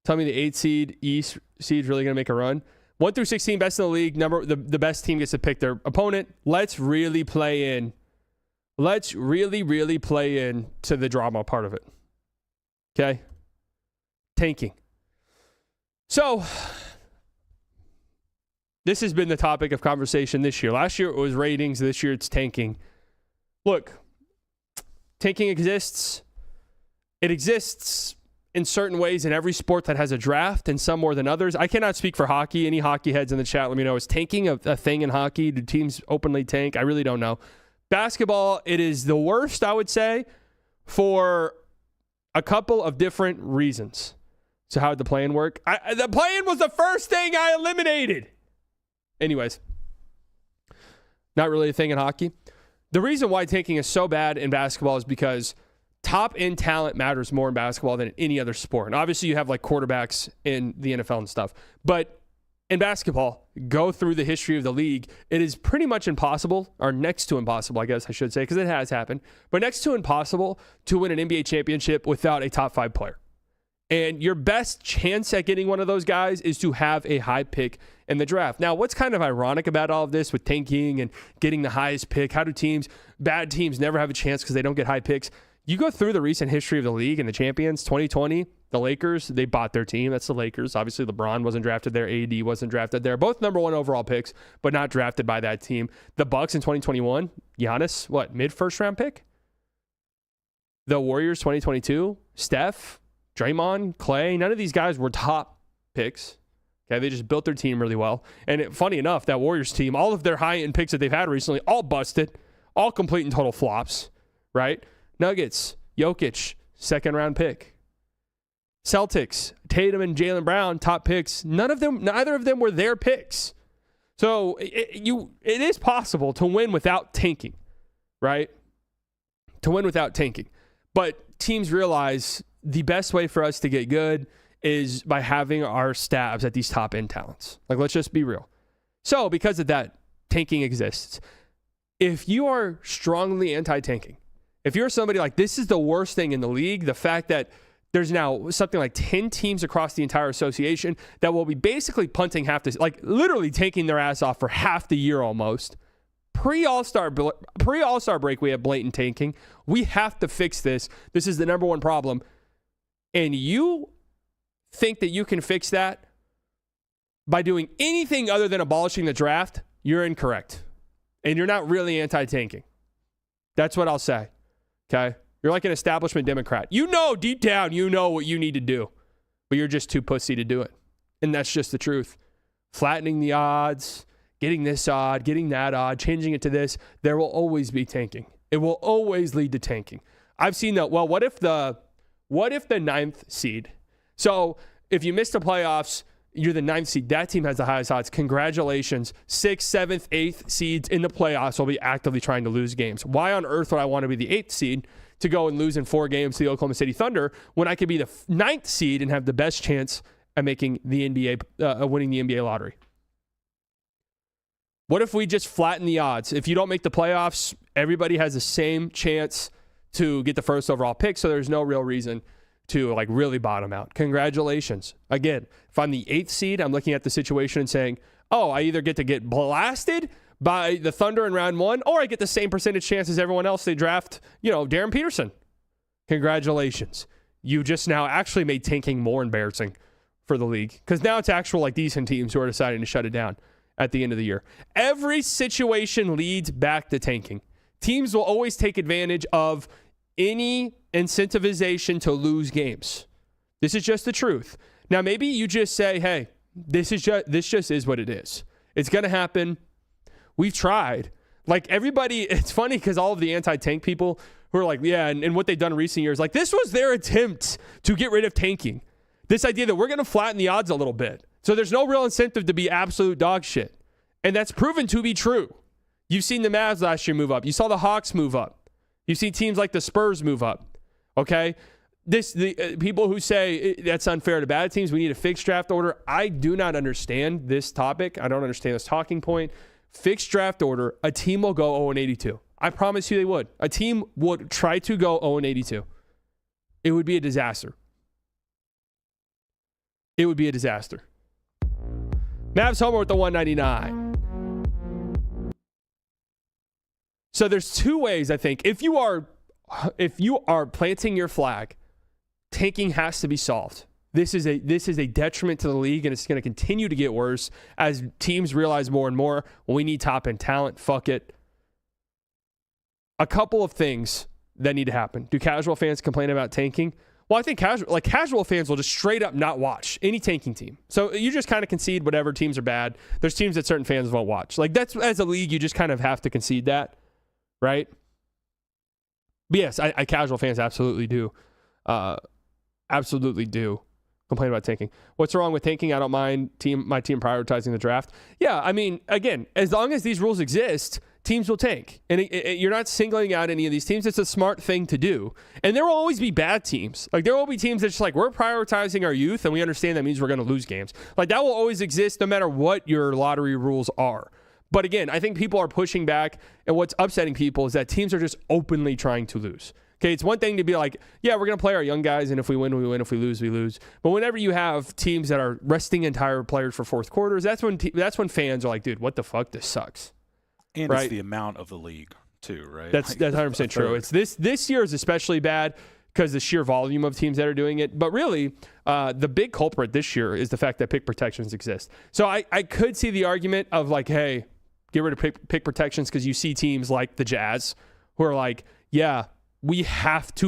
Tell me the 8 seed, East seed, really going to make a run. 1 through 16, best in the league. The best team gets to pick their opponent. Let's really play in. Let's really, really play in to the drama part of it. Okay? Tanking. So, this has been the topic of conversation this year. Last year it was ratings. This year it's tanking. Look, tanking exists. It exists in certain ways in every sport that has a draft, and some more than others. I cannot speak for hockey. Any hockey heads in the chat, let me know. Is tanking a thing in hockey? Do teams openly tank? I really don't know. Basketball, it is the worst, I would say, for a couple of different reasons. So how did the play-in work? The play-in was the first thing I eliminated. Anyways, not really a thing in hockey. The reason why tanking is so bad in basketball is because top-end talent matters more in basketball than in any other sport. And obviously you have like quarterbacks in the NFL and stuff. But in basketball, go through the history of the league, it is pretty much impossible, or next to impossible, I guess I should say, because it has happened, but next to impossible to win an NBA championship without a top 5 player. And your best chance at getting one of those guys is to have a high pick in the draft. Now, what's kind of ironic about all of this with tanking and getting the highest pick? How do bad teams never have a chance because they don't get high picks? You go through the recent history of the league and the champions, 2020, the Lakers, they bought their team. That's the Lakers. Obviously, LeBron wasn't drafted there. AD wasn't drafted there. Both number 1 overall picks, but not drafted by that team. The Bucks in 2021, Giannis, mid-first round pick? The Warriors 2022, Steph, Draymond, Clay, none of these guys were top picks. Okay, they just built their team really well. And funny enough, that Warriors team, all of their high-end picks that they've had recently, all busted, all complete and total flops, right? Nuggets, Jokic, second-round pick. Celtics, Tatum and Jaylen Brown, top picks. Neither of them were their picks. So it is possible to win without tanking, right? To win without tanking. But teams realize the best way for us to get good is by having our stabs at these top end talents. Like, let's just be real. So because of that, tanking exists. If you are strongly anti-tanking, if you're somebody like, this is the worst thing in the league, the fact that there's now something like 10 teams across the entire association that will be basically punting like literally taking their ass off for half the year almost. Pre-All-Star break, we have blatant tanking. We have to fix this. This is the number one problem. And you think that you can fix that by doing anything other than abolishing the draft, you're incorrect. And you're not really anti-tanking. That's what I'll say. Okay? You're like an establishment Democrat. You know, deep down, you know what you need to do. But you're just too pussy to do it. And that's just the truth. Flattening the odds, getting this odd, getting that odd, changing it to this, there will always be tanking. It will always lead to tanking. I've seen that. Well, what if the ninth seed? So if you miss the playoffs, you're the ninth seed. That team has the highest odds. Congratulations. 6th, 7th, 8th seeds in the playoffs will be actively trying to lose games. Why on earth would I want to be the 8th seed to go and lose in 4 games to the Oklahoma City Thunder when I could be the 9th seed and have the best chance at making the NBA, winning the NBA lottery? What if we just flatten the odds? If you don't make the playoffs, everybody has the same chance to get the first overall pick, so there's no real reason to like really bottom out. Congratulations. Again, if I'm the 8th seed, I'm looking at the situation and saying, oh, I either get to get blasted by the Thunder in round 1, or I get the same percentage chance as everyone else. They draft, Darren Peterson. Congratulations. You just now actually made tanking more embarrassing for the league, because now it's actual like decent teams who are deciding to shut it down at the end of the year. Every situation leads back to tanking. Teams will always take advantage of any incentivization to lose games. This is just the truth. Now, maybe you just say, hey, this just is what it is. It's going to happen. We've tried. Like everybody, it's funny because all of the anti-tank people who are like, yeah, and what they've done in recent years, like this was their attempt to get rid of tanking. This idea that we're going to flatten the odds a little bit. So there's no real incentive to be absolute dog shit. And that's proven to be true. You've seen the Mavs last year move up. You saw the Hawks move up. You've seen teams like the Spurs move up, okay? The people who say that's unfair to bad teams, we need a fixed draft order. I do not understand this topic. I don't understand this talking point. Fixed draft order, a team will go 0-82. I promise you they would. A team would try to go 0-82. It would be a disaster. It would be a disaster. Mavs homer with the 199. So there's 2 ways, I think. If you are planting your flag, tanking has to be solved. This is a detriment to the league, and it's going to continue to get worse as teams realize more and more, well, we need top-end talent. Fuck it. A couple of things that need to happen. Do casual fans complain about tanking? Well, I think casual fans will just straight up not watch any tanking team. So you just kind of concede whatever teams are bad. There's teams that certain fans won't watch. Like that's, as a league, you just kind of have to concede that. Right? But yes, I casual fans absolutely do complain about tanking. What's wrong with tanking? I don't mind my team prioritizing the draft. Yeah, I mean, again, as long as these rules exist, teams will tank. And you're not singling out any of these teams. It's a smart thing to do. And there will always be bad teams. Like there will be teams that's just like, we're prioritizing our youth and we understand that means we're going to lose games. Like that will always exist no matter what your lottery rules are. But again, I think people are pushing back, and what's upsetting people is that teams are just openly trying to lose. Okay, it's one thing to be like, yeah, we're going to play our young guys, and if we win, we win. If we lose, we lose. But whenever you have teams that are resting entire players for fourth quarters, that's when fans are like, dude, what the fuck? This sucks. And right? It's the amount of the league, too, right? That's 100% true. It's this year is especially bad because the sheer volume of teams that are doing it. But really, the big culprit this year is the fact that pick protections exist. So I could see the argument of like, hey, get rid of pick protections because you see teams like the Jazz who are like, yeah, we have to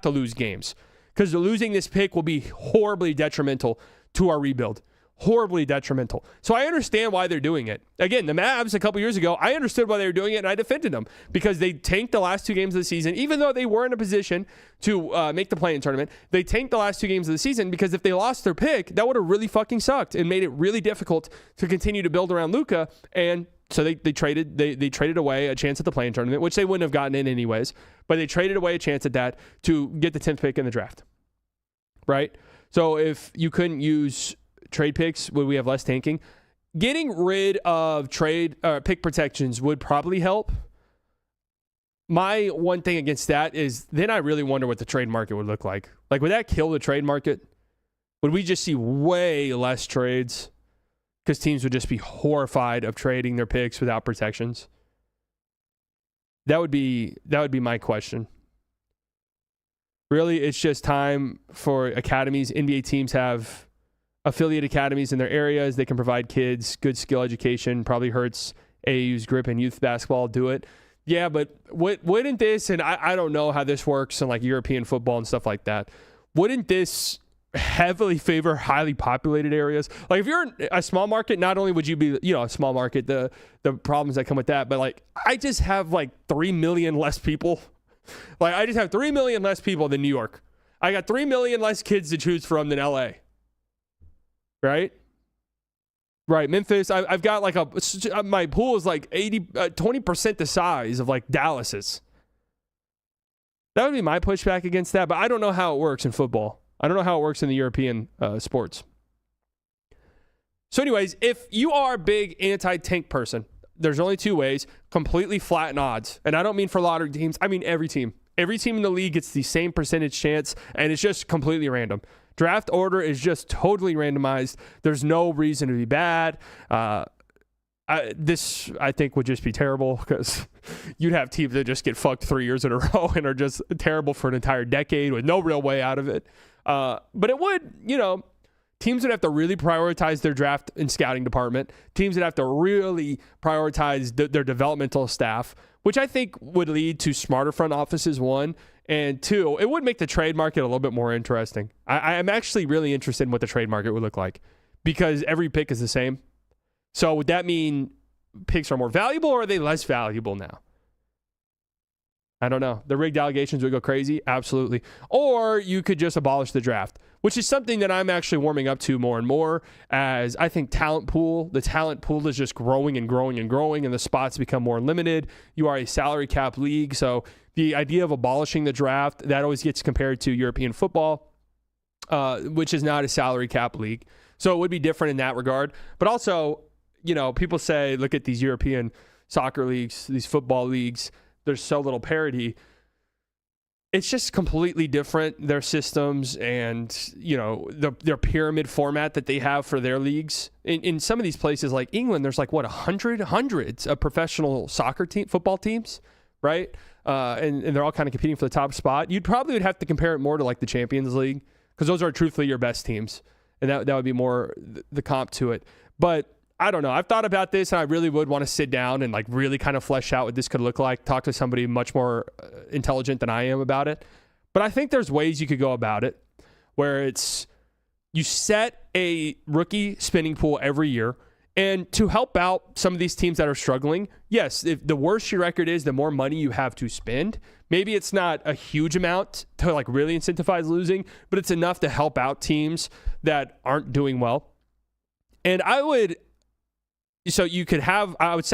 lose games because losing this pick will be horribly detrimental to our rebuild. horribly detrimental. So I understand why they're doing it. Again, the Mavs a couple years ago, I understood why they were doing it, and I defended them because they tanked the last 2 games of the season, even though they were in a position to make the play-in tournament. They tanked the last 2 games of the season because if they lost their pick, that would have really fucking sucked and made it really difficult to continue to build around Luka. And so they traded away a chance at the play-in tournament, which they wouldn't have gotten in anyways, but they traded away a chance at that to get the 10th pick in the draft, right? So if you couldn't use trade picks, would we have less tanking? Getting rid of pick protections would probably help. My one thing against that is then I really wonder what the trade market would look like. Like, would that kill the trade market? Would we just see way less trades because teams would just be horrified of trading their picks without protections? That would be my question. Really, it's just time for academies. NBA teams have affiliate academies in their areas. They can provide kids good skill education. Probably hurts AAU's grip in youth basketball. Do it. Yeah, but wouldn't this, and I don't know how this works in like European football and stuff like that, wouldn't this heavily favor highly populated areas? Like if you're in a small market, not only would you be, a small market, the problems that come with that, but like I just have like 3 million less people. Like I just have 3 million less people than New York. I got 3 million less kids to choose from than LA. Right? Right. Memphis, I've got like my pool is like 20% the size of like Dallas's. That would be my pushback against that, but I don't know how it works in football. I don't know how it works in the European sports. So anyways, if you are a big anti-tank person, there's only 2 ways: completely flatten odds. And I don't mean for lottery teams. I mean every team. Every team in the league gets the same percentage chance, and it's just completely random. Draft order is just totally randomized. There's no reason to be bad. This, I think, would just be terrible because you'd have teams that just get fucked 3 years in a row and are just terrible for an entire decade with no real way out of it. But it would, teams would have to really prioritize their draft and scouting department. Teams would have to really prioritize their developmental staff, which I think would lead to smarter front offices, 1. And 2, it would make the trade market a little bit more interesting. I'm actually really interested in what the trade market would look like because every pick is the same. So would that mean picks are more valuable or are they less valuable now? I don't know. The rigged allegations would go crazy. Absolutely. Or you could just abolish the draft, which is something that I'm actually warming up to more and more as I think the talent pool is just growing and growing and growing and the spots become more limited. You are a salary cap league. So the idea of abolishing the draft, that always gets compared to European football, which is not a salary cap league. So it would be different in that regard. But also, people say, look at these European soccer leagues, these football leagues, there's so little parity. It's just completely different, their systems and, their pyramid format that they have for their leagues. In some of these places like England, there's like, hundreds of professional football teams, right? And they're all kind of competing for the top spot. You'd probably have to compare it more to like the Champions League because those are truthfully your best teams. And that would be more the comp to it. But I don't know. I've thought about this and I really would want to sit down and like really kind of flesh out what this could look like, talk to somebody much more intelligent than I am about it. But I think there's ways you could go about it where it's you set a rookie spending pool every year. And to help out some of these teams that are struggling, yes, if the worse your record is, the more money you have to spend. Maybe it's not a huge amount to like really incentivize losing, but it's enough to help out teams that aren't doing well. And I would set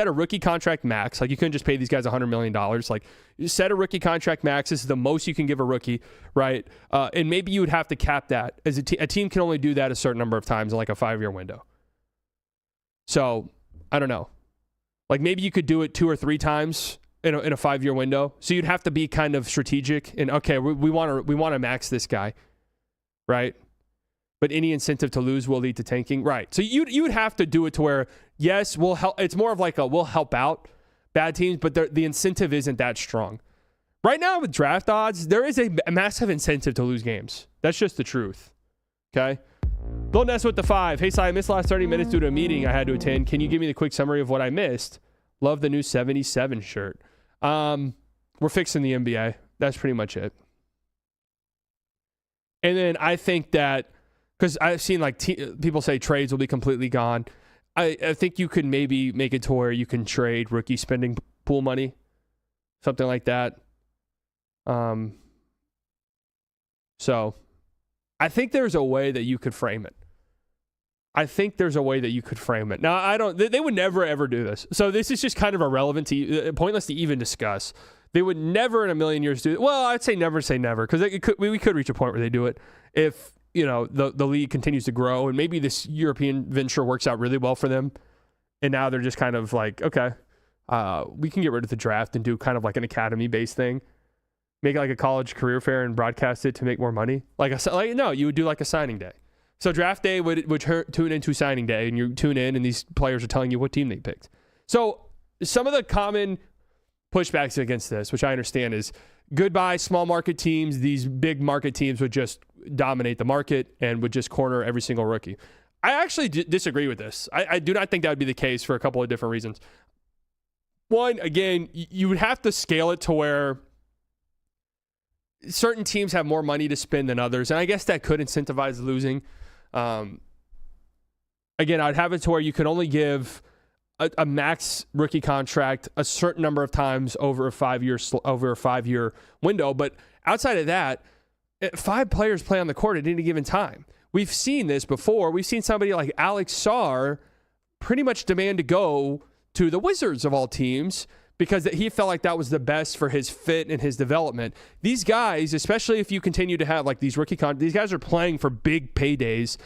a rookie contract max. Like you couldn't just pay these guys $100 million. Like you set a rookie contract max. This is the most you can give a rookie, right? And maybe you would have to cap that as a team can only do that a certain number of times in like a 5-year window. So I don't know. Like maybe you could do it 2 or 3 times in a 5-year window. So you'd have to be kind of strategic and okay, we want to max this guy, right? But any incentive to lose will lead to tanking, right? So you would have to do it to where yes, we'll help. It's more of like we'll help out bad teams, but the incentive isn't that strong. Right now with draft odds, there is a massive incentive to lose games. That's just the truth. Okay. Bill Ness with the 5. Hey, Si, I missed the last 30 minutes due to a meeting I had to attend. Can you give me the quick summary of what I missed? Love the new 77 shirt. We're fixing the NBA. That's pretty much it. And then I think that because I've seen like people say trades will be completely gone. I think you could maybe make it to where you can trade rookie spending pool money, something like that. So I think there's a way that you could frame it. Now, they would never, ever do this. So this is just kind of irrelevant pointless to even discuss. They would never in a million years do it. Well, I'd say never say never, because we could reach a point where they do it if, the league continues to grow and maybe this European venture works out really well for them. And now they're just kind of like, okay, we can get rid of the draft and do kind of like an academy-based thing. Make it like a college career fair and broadcast it to make more money. No, you would do like a signing day. So draft day would tune into signing day, and you tune in, and these players are telling you what team they picked. So some of the common pushbacks against this, which I understand, is goodbye small market teams. These big market teams would just dominate the market and would just corner every single rookie. I actually disagree with this. I do not think that would be the case for a couple of different reasons. One, again, you would have to scale it to where certain teams have more money to spend than others, and I guess that could incentivize losing. Again, I'd have it to where you could only give a max rookie contract a certain number of times over a 5-year window, but outside of that, 5 players play on the court at any given time. We've seen this before. We've seen somebody like Alex Sarr pretty much demand to go to the Wizards of all teams because he felt like that was the best for his fit and his development. These guys, especially if you continue to have like these these guys are playing for big paydays.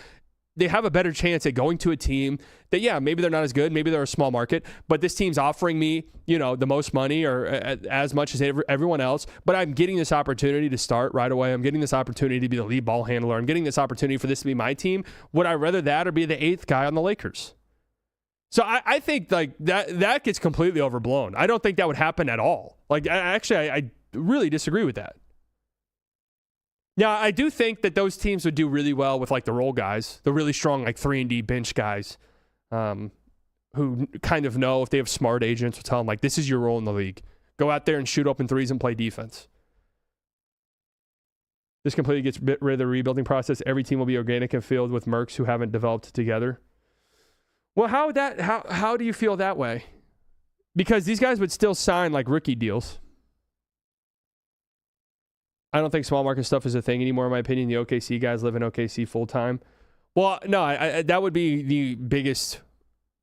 They have a better chance at going to a team that, maybe they're not as good, maybe they're a small market, but this team's offering me, the most money or as much as everyone else, but I'm getting this opportunity to start right away. I'm getting this opportunity to be the lead ball handler. I'm getting this opportunity for this to be my team. Would I rather that or be the 8th guy on the Lakers? So I think like that gets completely overblown. I don't think that would happen at all. Like I really disagree with that. Now, I do think that those teams would do really well with like the role guys, the really strong like 3-and-D bench guys who kind of know if they have smart agents will tell them like, this is your role in the league. Go out there and shoot open threes and play defense. This completely gets rid of the rebuilding process. Every team will be organic and filled with mercs who haven't developed together. Well, how do you feel that way? Because these guys would still sign like rookie deals. I don't think small market stuff is a thing anymore, in my opinion. The OKC guys live in OKC full time. Well, no, that would be the biggest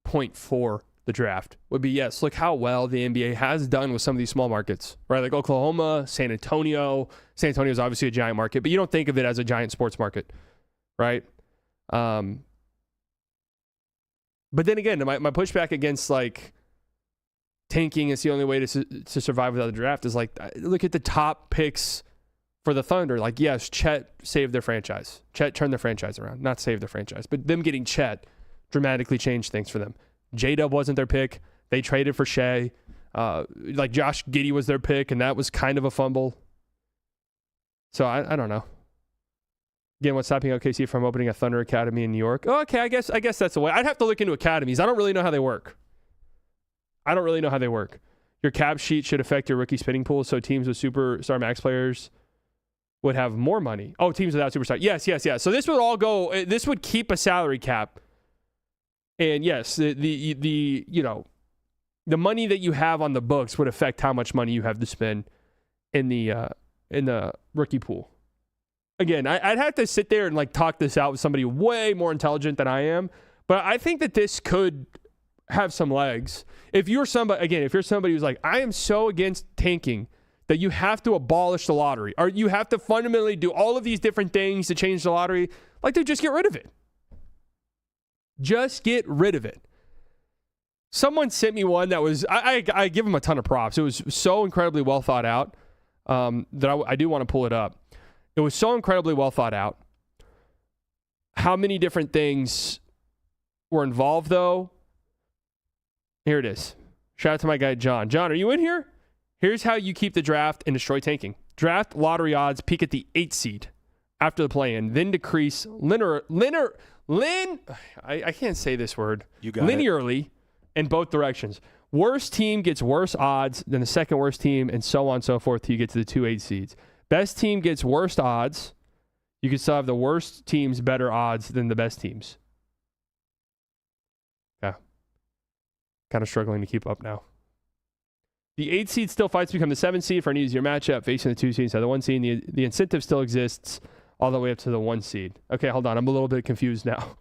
point for the draft. Would be, yes, look how well the NBA has done with some of these small markets, right? Like Oklahoma, San Antonio. San Antonio is obviously a giant market, but you don't think of it as a giant sports market, right? But then again, my pushback against like tanking is the only way to survive without the draft is like, look at the top picks for the Thunder. Like, yes, Chet saved their franchise. Chet turned their franchise around. Not saved their franchise, but them getting Chet dramatically changed things for them. J-Dub wasn't their pick. They traded for Shea. Like Josh Giddey was their pick, and that was kind of a fumble. So I don't know. Again, what's stopping OKC from opening a Thunder Academy in New York? Oh, okay, I guess that's the way. I'd have to look into academies. I don't really know how they work. Your cap sheet should affect your rookie spending pool, so teams with superstar max players would have more money. Oh, teams without superstar. Yes. So this would all go. This would keep a salary cap. And yes, the money that you have on the books would affect how much money you have to spend in the rookie pool. Again, I'd have to sit there and like talk this out with somebody way more intelligent than I am, but I think that this could have some legs. If you're somebody who's like, I am so against tanking that you have to abolish the lottery, or you have to fundamentally do all of these different things to change the lottery, like, dude, just get rid of it. Just get rid of it. Someone sent me one that was, I give them a ton of props. It was so incredibly well thought out that I do want to pull it up. It was so incredibly well thought out. How many different things were involved, though? Here it is. Shout out to my guy, John. John, are you in here? Here's how you keep the draft and destroy tanking. Draft lottery odds peak at the 8th seed after the play-in, then decrease I can't say this word. You got linearly it. In both directions. Worst team gets worse odds than the second worst team, and so on and so forth till you get to the 2 8 seeds. Best team gets worst odds. You can still have the worst teams better odds than the best teams. Yeah. Kind of struggling to keep up now. The 8 seed still fights to become the 7 seed for an easier matchup, facing the 2 seed instead of the 1 seed. The incentive still exists all the way up to the 1 seed. Okay, hold on. I'm a little bit confused now.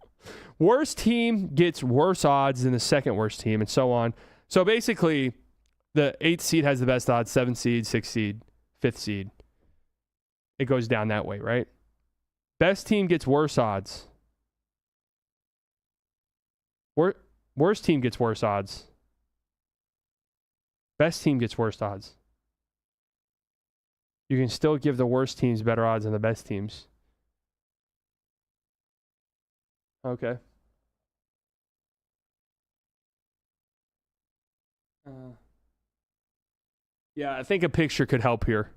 Worst team gets worse odds than the second worst team, and so on. So basically, the 8th seed has the best odds, 7th seed, 6th seed, 5th seed. It goes down that way, right? Best team gets worse odds. Worst team gets worse odds. Best team gets worst odds. You can still give the worst teams better odds than the best teams. Okay. Yeah, I think a picture could help here.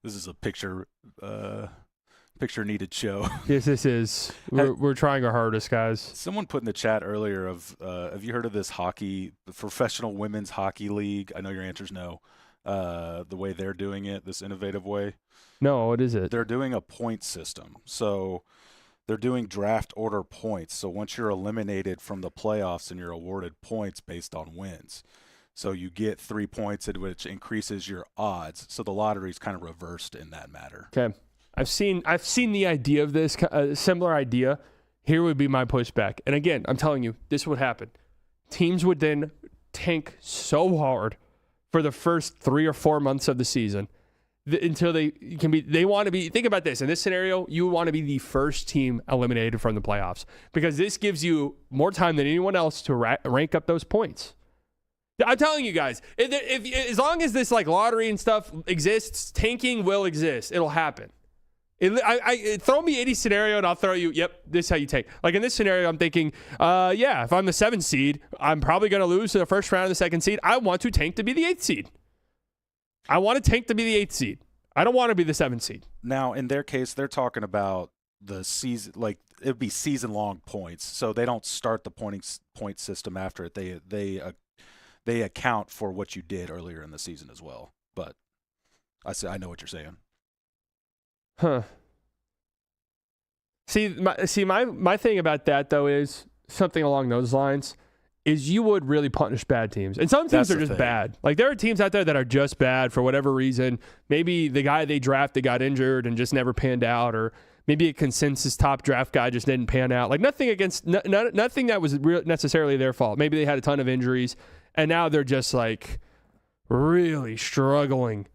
This is a picture needed show. Yes, this is. We're trying our hardest, guys. Someone put in the chat earlier have you heard of this the professional women's hockey league? I know your answer's no. The way they're doing it, this innovative way. No, what is it? They're doing a point system. So they're doing draft order points. So once you're eliminated from the playoffs and you're awarded points based on wins. So you get 3 points, which increases your odds. So the lottery's kind of reversed in that matter. Okay. I've seen the idea of this, a similar idea. Here would be my pushback. And again, I'm telling you, this would happen. Teams would then tank so hard for the first 3 or 4 months of the season until they want to be, think about this. In this scenario, you want to be the first team eliminated from the playoffs because this gives you more time than anyone else to rank up those points. I'm telling you guys, if as long as this like lottery and stuff exists, tanking will exist. It'll happen. Throw me any scenario and I'll throw you, yep, this is how you tank. Like in this scenario, I'm thinking, if I'm the 7th seed, I'm probably going to lose to the first round of the 2nd seed. I want to tank to be the 8th seed. I want to tank to be the 8th seed. I don't want to be the 7th seed. Now, in their case, they're talking about the season, like it would be season-long points. So they don't start the point system after it. They account for what you did earlier in the season as well. But I know what you're saying. Huh. See, my thing about that though is something along those lines is you would really punish bad teams. And some teams are just bad. Like there are teams out there that are just bad for whatever reason. Maybe the guy they drafted got injured and just never panned out, or maybe a consensus top draft guy just didn't pan out. Like nothing that was necessarily their fault. Maybe they had a ton of injuries and now they're just like really struggling.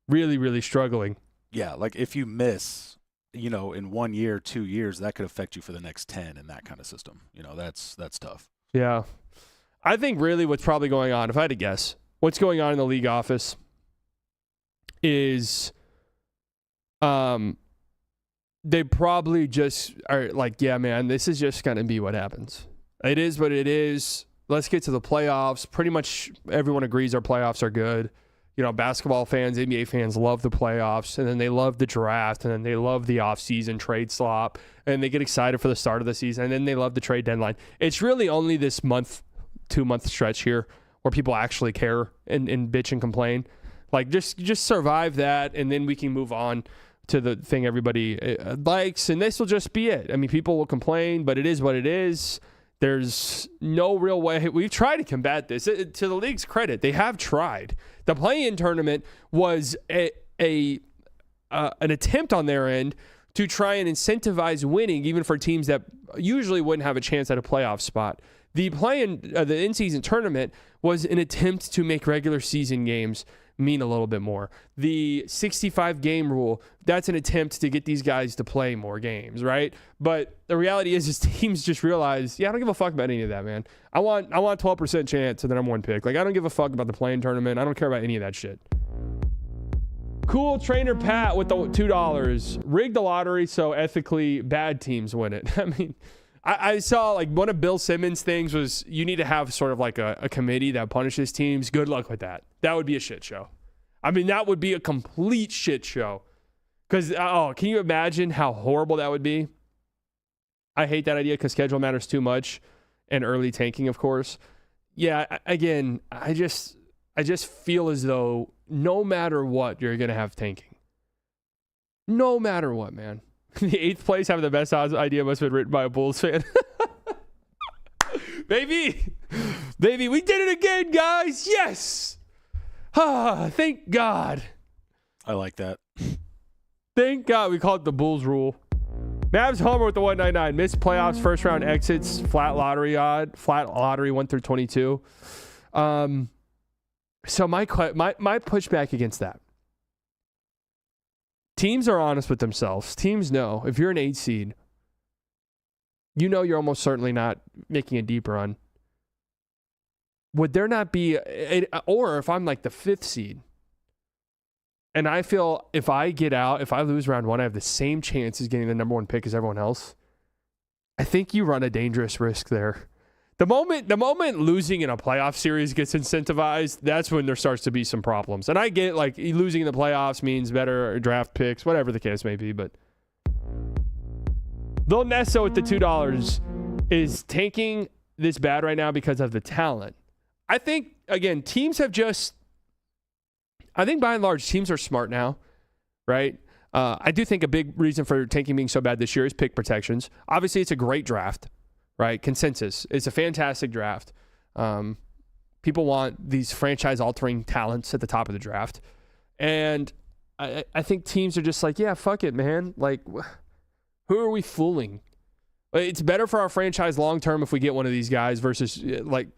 Really, really struggling. Yeah, like if you miss, in 1 year, 2 years, that could affect you for the next 10 in that kind of system. That's tough. Yeah. I think really what's probably going on, if I had to guess, what's going on in the league office is they probably just are like, yeah, man, this is just going to be what happens. It is what it is. Let's get to the playoffs. Pretty much everyone agrees our playoffs are good. Basketball fans, NBA fans love the playoffs, and then they love the draft, and then they love the offseason trade slop, and they get excited for the start of the season, and then they love the trade deadline. It's really only this 2-month stretch here where people actually care and bitch and complain. Like, just survive that, and then we can move on to the thing everybody likes, and this will just be it. I mean, people will complain, but it is what it is. There's no real way. We've tried to combat this. To the league's credit, they have tried. The play-in tournament was an attempt on their end to try and incentivize winning, even for teams that usually wouldn't have a chance at a playoff spot. The the in-season tournament was an attempt to make regular season games mean a little bit more. The 65-game rule, that's an attempt to get these guys to play more games, right? But the reality is teams just realize, I don't give a fuck about any of that, man. I want 12% chance and then I'm one pick. Like, I don't give a fuck about the play-in tournament. I don't care about any of that shit. Cool Trainer Pat with the $2. Rig the lottery so ethically bad teams win it. I mean, I saw like one of Bill Simmons' things was you need to have sort of like a committee that punishes teams. Good luck with that. That would be a shit show. I mean, that would be a complete shit show. Because, can you imagine how horrible that would be? I hate that idea because schedule matters too much, and early tanking, of course. Yeah, again, I just feel as though no matter what, you're going to have tanking. No matter what, man. The 8th place having the best odds idea must have been written by a Bulls fan. Baby, we did it again, guys. Yes. Thank God. I like that. Thank God we called it the Bulls rule. Mavs homer with the 199. Missed playoffs, first round exits, flat lottery 1 through 22. So my pushback against that. Teams are honest with themselves. Teams know if you're an 8 seed, you know you're almost certainly not making a deep run. Would there not be, or if I'm like the 5th seed, and I feel if I get out, if I lose round 1, I have the same chance as getting the number 1 pick as everyone else. I think you run a dangerous risk there. The moment losing in a playoff series gets incentivized, that's when there starts to be some problems. And I get like losing in the playoffs means better draft picks, whatever the case may be. But Lil Nesso with the $2 is tanking this bad right now because of the talent. I think, again, teams have just... I think by and large, teams are smart now, right? I do think a big reason for tanking being so bad this year is pick protections. Obviously, it's a great draft, right? Consensus. It's a fantastic draft. People want these franchise-altering talents at the top of the draft. And I think teams are just like, yeah, fuck it, man. Like, who are we fooling? It's better for our franchise long-term if we get one of these guys versus, like,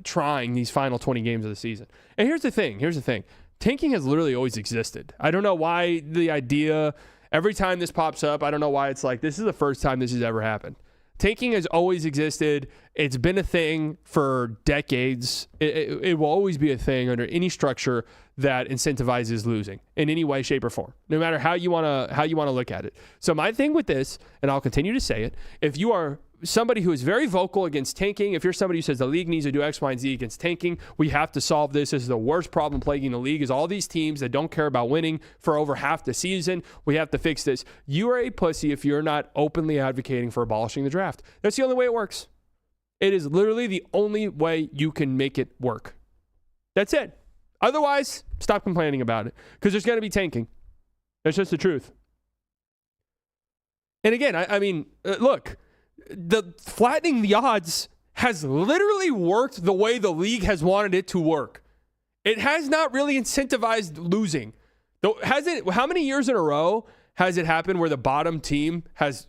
trying these final 20 games of the season. And here's the thing. Tanking has literally always existed. I don't know why the idea, every time this pops up, I don't know why it's like, this is the first time this has ever happened. Tanking has always existed. It's been a thing for decades. It will always be a thing under any structure that incentivizes losing in any way, shape, or form, no matter how you want to look at it. So my thing with this, and I'll continue to say it, if you are somebody who is very vocal against tanking, if you're somebody who says the league needs to do X, Y, and Z against tanking, we have to solve this. This is the worst problem plaguing the league is all these teams that don't care about winning for over half the season. We have to fix this. You are a pussy if you're not openly advocating for abolishing the draft. That's the only way it works. It is literally the only way you can make it work. That's it. Otherwise, stop complaining about it because there's going to be tanking. That's just the truth. And again, I mean, look, the flattening the odds has literally worked the way the league has wanted it to work. It has not really incentivized losing. Though, has it? How many years in a row has it happened where the bottom team has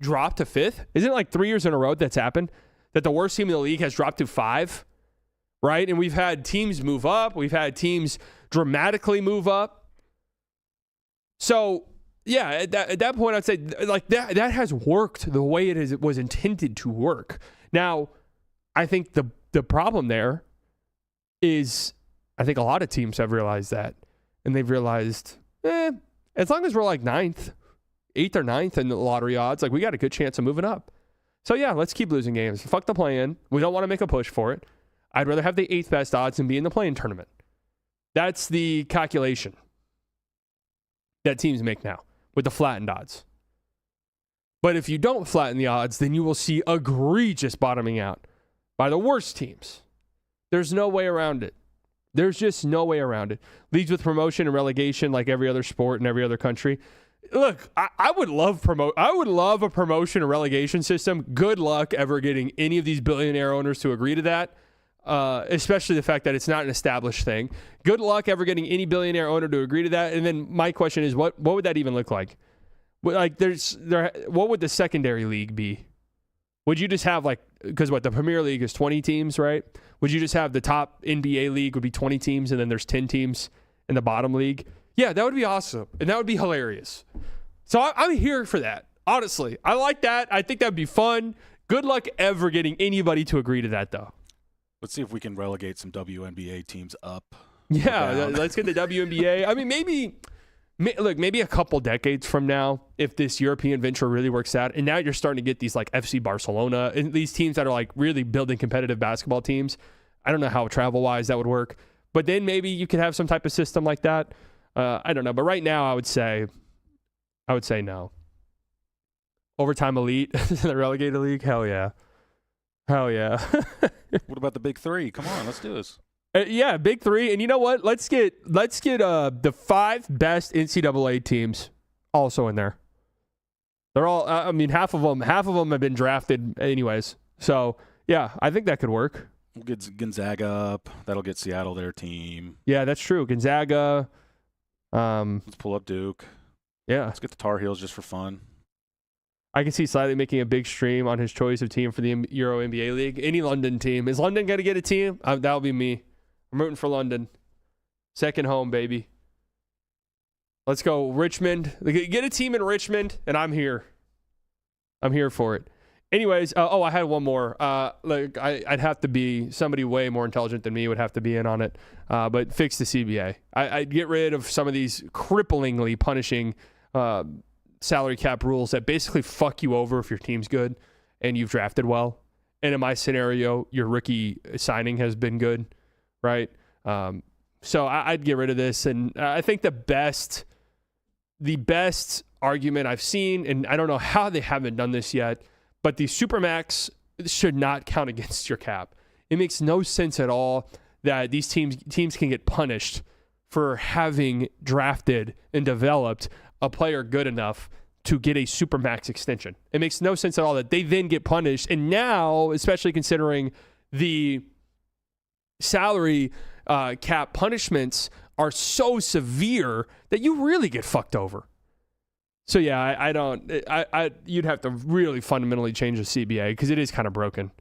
dropped to 5th? Isn't it like 3 years in a row that's happened? That the worst team in the league has dropped to 5, right? And we've had teams move up. We've had teams dramatically move up. So, yeah, at that point, I'd say like that has worked the way it was intended to work. Now, I think the problem there is I think a lot of teams have realized that. And they've realized, as long as we're like 8th or 9th in the lottery odds, like we got a good chance of moving up. So, yeah, let's keep losing games. Fuck the play-in. We don't want to make a push for it. I'd rather have the 8th best odds and be in the play-in tournament. That's the calculation that teams make now with the flattened odds. But if you don't flatten the odds, then you will see egregious bottoming out by the worst teams. There's no way around it. There's just no way around it. Leagues with promotion and relegation like every other sport in every other country. Look, I would love a promotion and relegation system. Good luck ever getting any of these billionaire owners to agree to that, especially the fact that it's not an established thing. Good luck ever getting any billionaire owner to agree to that. And then my question is, what would that even look like? Like, what would the secondary league be? Would you just have because the Premier League is 20 teams, right? Would you just have the top NBA league would be 20 teams and then there's 10 teams in the bottom league? Yeah, that would be awesome. And that would be hilarious. So I'm here for that. Honestly, I like that. I think that would be fun. Good luck ever getting anybody to agree to that, though. Let's see if we can relegate some WNBA teams up. Yeah, let's get the WNBA. I mean, maybe a couple decades from now, if this European venture really works out, and now you're starting to get these like FC Barcelona and these teams that are like really building competitive basketball teams. I don't know how travel-wise that would work, but then maybe you could have some type of system like that. I don't know, but right now I would say no. Overtime elite in the relegated league? Hell yeah. What about the big three? Come on, let's do this. Yeah, big three. And you know what? Let's get the 5 best NCAA teams also in there. They're all. I mean, half of them have been drafted anyways. So yeah, I think that could work. We'll get Gonzaga up. That'll get Seattle their team. Yeah, that's true. Gonzaga. Let's pull up Duke. Yeah, Let's get the Tar Heels just for fun. I can see Slightly making a big stream on his choice of team for the Euro NBA League. Any London team. Is London going to get a team? That'll be me. I'm rooting for London. Second home, baby. Let's go. Richmond. Get a team in Richmond, and I'm here. I'm here for it. Anyways, I had one more. I'd have to be somebody way more intelligent than me would have to be in on it. But fix the CBA. I'd get rid of some of these cripplingly punishing salary cap rules that basically fuck you over if your team's good and you've drafted well. And in my scenario, your rookie signing has been good, right? So I'd get rid of this. And I think the best argument I've seen, and I don't know how they haven't done this yet, but the Supermax should not count against your cap. It makes no sense at all that these teams can get punished for having drafted and developed a player good enough to get a Supermax extension. It makes no sense at all that they then get punished. And now, especially considering the salary cap punishments are so severe that you really get fucked over. So yeah, you'd have to really fundamentally change the CBA because it is kind of broken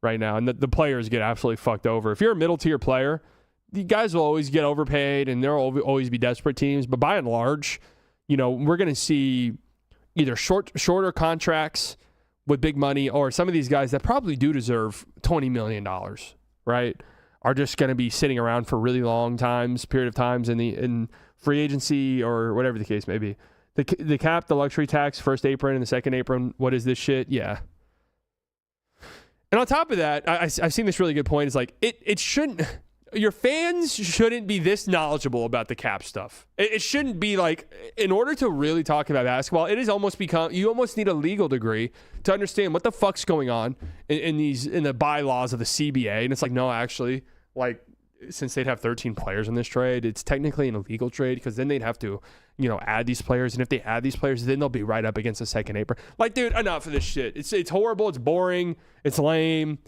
right now, and the players get absolutely fucked over. If you're a middle tier player, the guys will always get overpaid, and there will always be desperate teams. But by and large, we're going to see either shorter contracts with big money, or some of these guys that probably do deserve $20 million, right, are just going to be sitting around for really long period of times in free agency or whatever the case may be. The cap, the luxury tax, first apron and the second apron, what is this shit? Yeah. And on top of that, I've seen this really good point. It's like, it shouldn't, your fans shouldn't be this knowledgeable about the cap stuff. It shouldn't be like, in order to really talk about basketball, it has almost become, you almost need a legal degree to understand what the fuck's going on in the bylaws of the CBA. And it's like, no, actually, like, since they'd have 13 players in this trade, it's technically an illegal trade because then they'd have to, add these players. And if they add these players, then they'll be right up against the second apron. Like, dude, enough of this shit. It's horrible. It's boring. It's lame.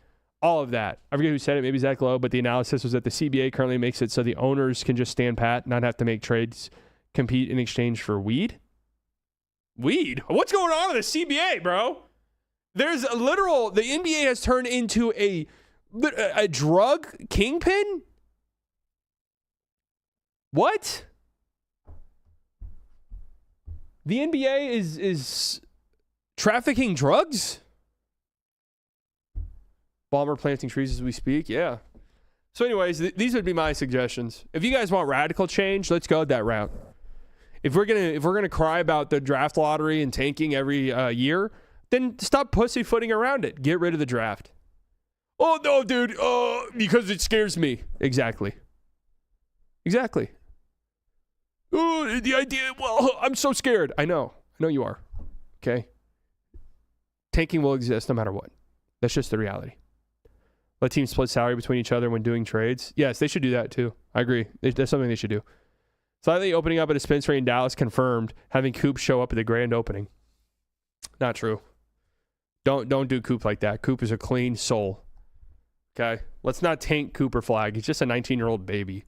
All of that. I forget who said it. Maybe Zach Lowe. But the analysis was that the CBA currently makes it so the owners can just stand pat, not have to make trades, compete in exchange for weed. Weed? What's going on in the CBA, bro? There's the NBA has turned into a drug kingpin? What? The NBA is trafficking drugs? Bomber planting trees as we speak? Yeah. So anyways, these would be my suggestions. If you guys want radical change, let's go that route. If we're gonna cry about the draft lottery and tanking every year, then stop pussyfooting around it. Get rid of the draft. Oh no, dude. Because it scares me. Exactly. Oh, the idea, well, I'm so scared. I know you are. Okay? Tanking will exist no matter what. That's just the reality. Let teams split salary between each other when doing trades. Yes, they should do that too. I agree. That's something they should do. Slightly opening up a dispensary in Dallas confirmed, having Coop show up at the grand opening. Not true. Don't do Coop like that. Coop is a clean soul. Okay? Let's not tank Cooper Flag. He's just a 19-year-old baby.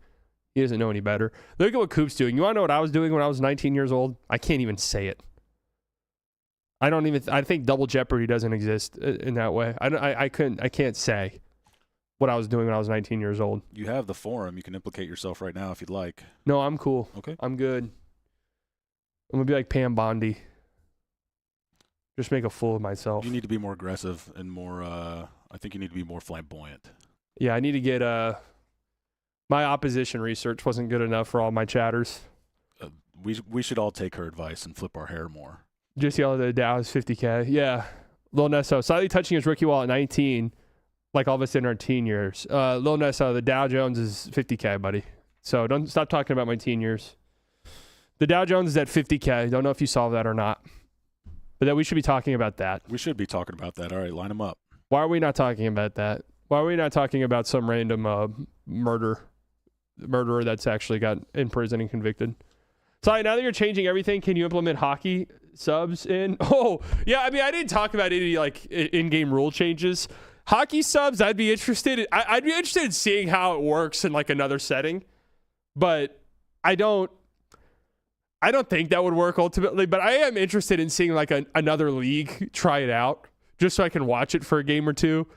He doesn't know any better. Look at what Coop's doing. You want to know what I was doing when I was 19 years old? I can't even say it. I think double jeopardy doesn't exist in that way. I can't say what I was doing when I was 19 years old. You have the forum. You can implicate yourself right now if you'd like. No, I'm cool. Okay. I'm good. I'm going to be like Pam Bondi. Just make a fool of myself. You need to be more aggressive and more, I think you need to be more flamboyant. Yeah, I need to get, my opposition research wasn't good enough for all my chatters. We should all take her advice and flip our hair more. Just yell at the Dow is 50K. Yeah. Lil Nesso, slightly touching his rookie wall at 19, like all of us in our teen years. Lil Nesso, the Dow Jones is 50K, buddy. So don't stop talking about my teen years. The Dow Jones is at 50K. Don't know if you saw that or not. But that we should be talking about that. We should be talking about that. All right, line them up. Why are we not talking about that? Why are we not talking about some random murderer that's actually got in prison and convicted? So now that you're changing everything, can you implement hockey subs in? Oh, yeah. I mean, I didn't talk about any like in-game rule changes. Hockey subs, I'd be interested in. I'd be interested in seeing how it works in like another setting, but I don't think that would work ultimately. But I am interested in seeing like another league try it out, just so I can watch it for a game or two.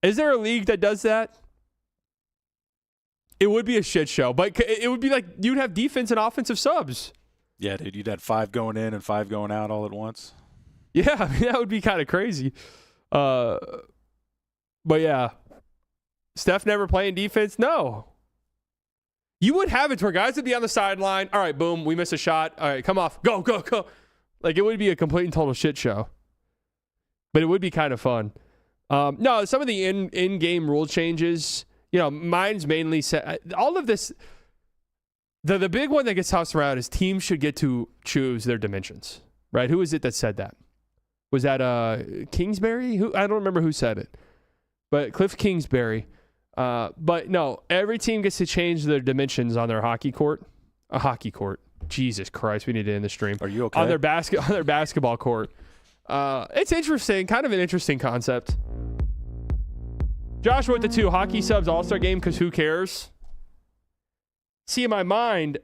Is there a league that does that? It would be a shit show, but it would be like you'd have defense and offensive subs. Yeah, dude, you'd have 5 going in and 5 going out all at once. Yeah, I mean, that would be kind of crazy. But yeah, Steph never playing defense? No. You would have it where guys would be on the sideline. All right, boom, we miss a shot. All right, come off. Go, go, go. Like, it would be a complete and total shit show. But it would be kind of fun. No, some of the in-game rule changes, mine's mainly set. All of this, the big one that gets tossed around is teams should get to choose their dimensions, right? Who is it that said that? Was that Kingsbury? I don't remember who said it, but Cliff Kingsbury. But no, every team gets to change their dimensions on their hockey court. A hockey court. Jesus Christ, we need to end the stream. Are you okay? On their basketball court. It's interesting, kind of an interesting concept. Joshua with the 2, hockey subs all-star game because who cares? See, in my mind,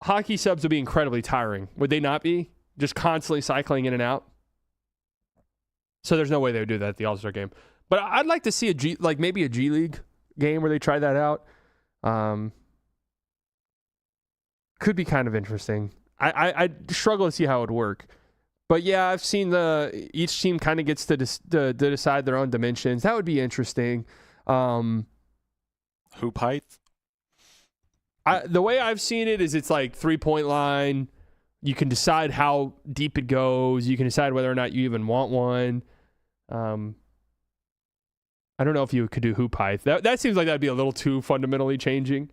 hockey subs would be incredibly tiring. Would they not be? Just constantly cycling in and out? So there's no way they would do that at the all-star game. But I'd like to see maybe a G League game where they try that out. Could be kind of interesting. I struggle to see how it would work. But yeah, I've seen each team kind of gets to decide their own dimensions. That would be interesting. Hoop height? The way I've seen it is it's like 3-point line. You can decide how deep it goes. You can decide whether or not you even want one. I don't know if you could do hoop height. That seems like that'd be a little too fundamentally changing.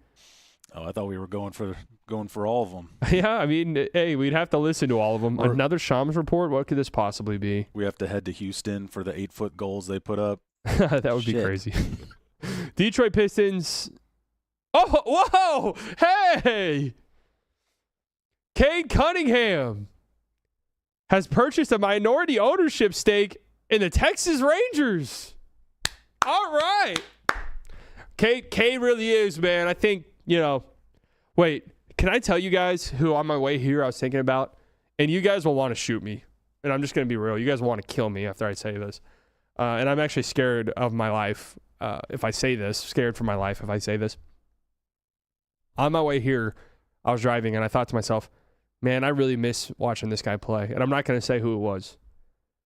Oh, I thought we were going for all of them. Yeah, I mean, hey, we'd have to listen to all of them. Another Shams report? What could this possibly be? We have to head to Houston for the 8-foot goals they put up. That would be crazy. Detroit Pistons. Oh, whoa! Hey! Cade Cunningham has purchased a minority ownership stake in the Texas Rangers. All right. Cade really is, man. I think, wait, can I tell you guys who on my way here I was thinking about? And you guys will want to shoot me. And I'm just going to be real. You guys want to kill me after I say this. And I'm actually scared of my life if I say this. Scared for my life if I say this. On my way here, I was driving and I thought to myself, man, I really miss watching this guy play. And I'm not going to say who it was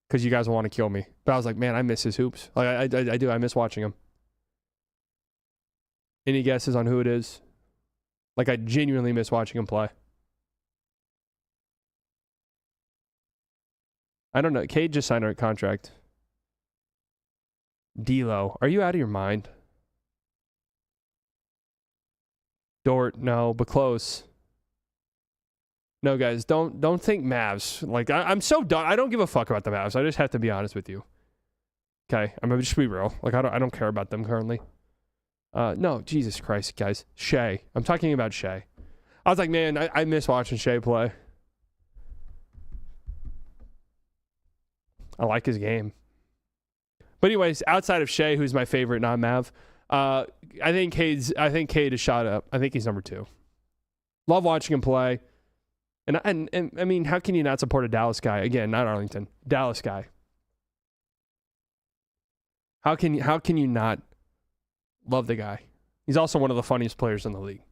because you guys will want to kill me. But I was like, man, I miss his hoops. Like I do. I miss watching him. Any guesses on who it is? Like, I genuinely miss watching him play. I don't know. Cade just signed a contract. D'Lo. Are you out of your mind? Dort. No, but close. No, guys. Don't think Mavs. Like, I'm so done. I don't give a fuck about the Mavs. I just have to be honest with you. Okay? I'm gonna just be real. Like, I don't care about them currently. No, Jesus Christ, guys. Shea. I'm talking about Shea. I was like, man, I miss watching Shea play. I like his game. But anyways, outside of Shea, who's my favorite non-Mav, I think Cade is shot up. I think he's number 2. Love watching him play. And I mean, how can you not support a Dallas guy? Again, not Arlington. Dallas guy. How can you not love the guy? He's also one of the funniest players in the league.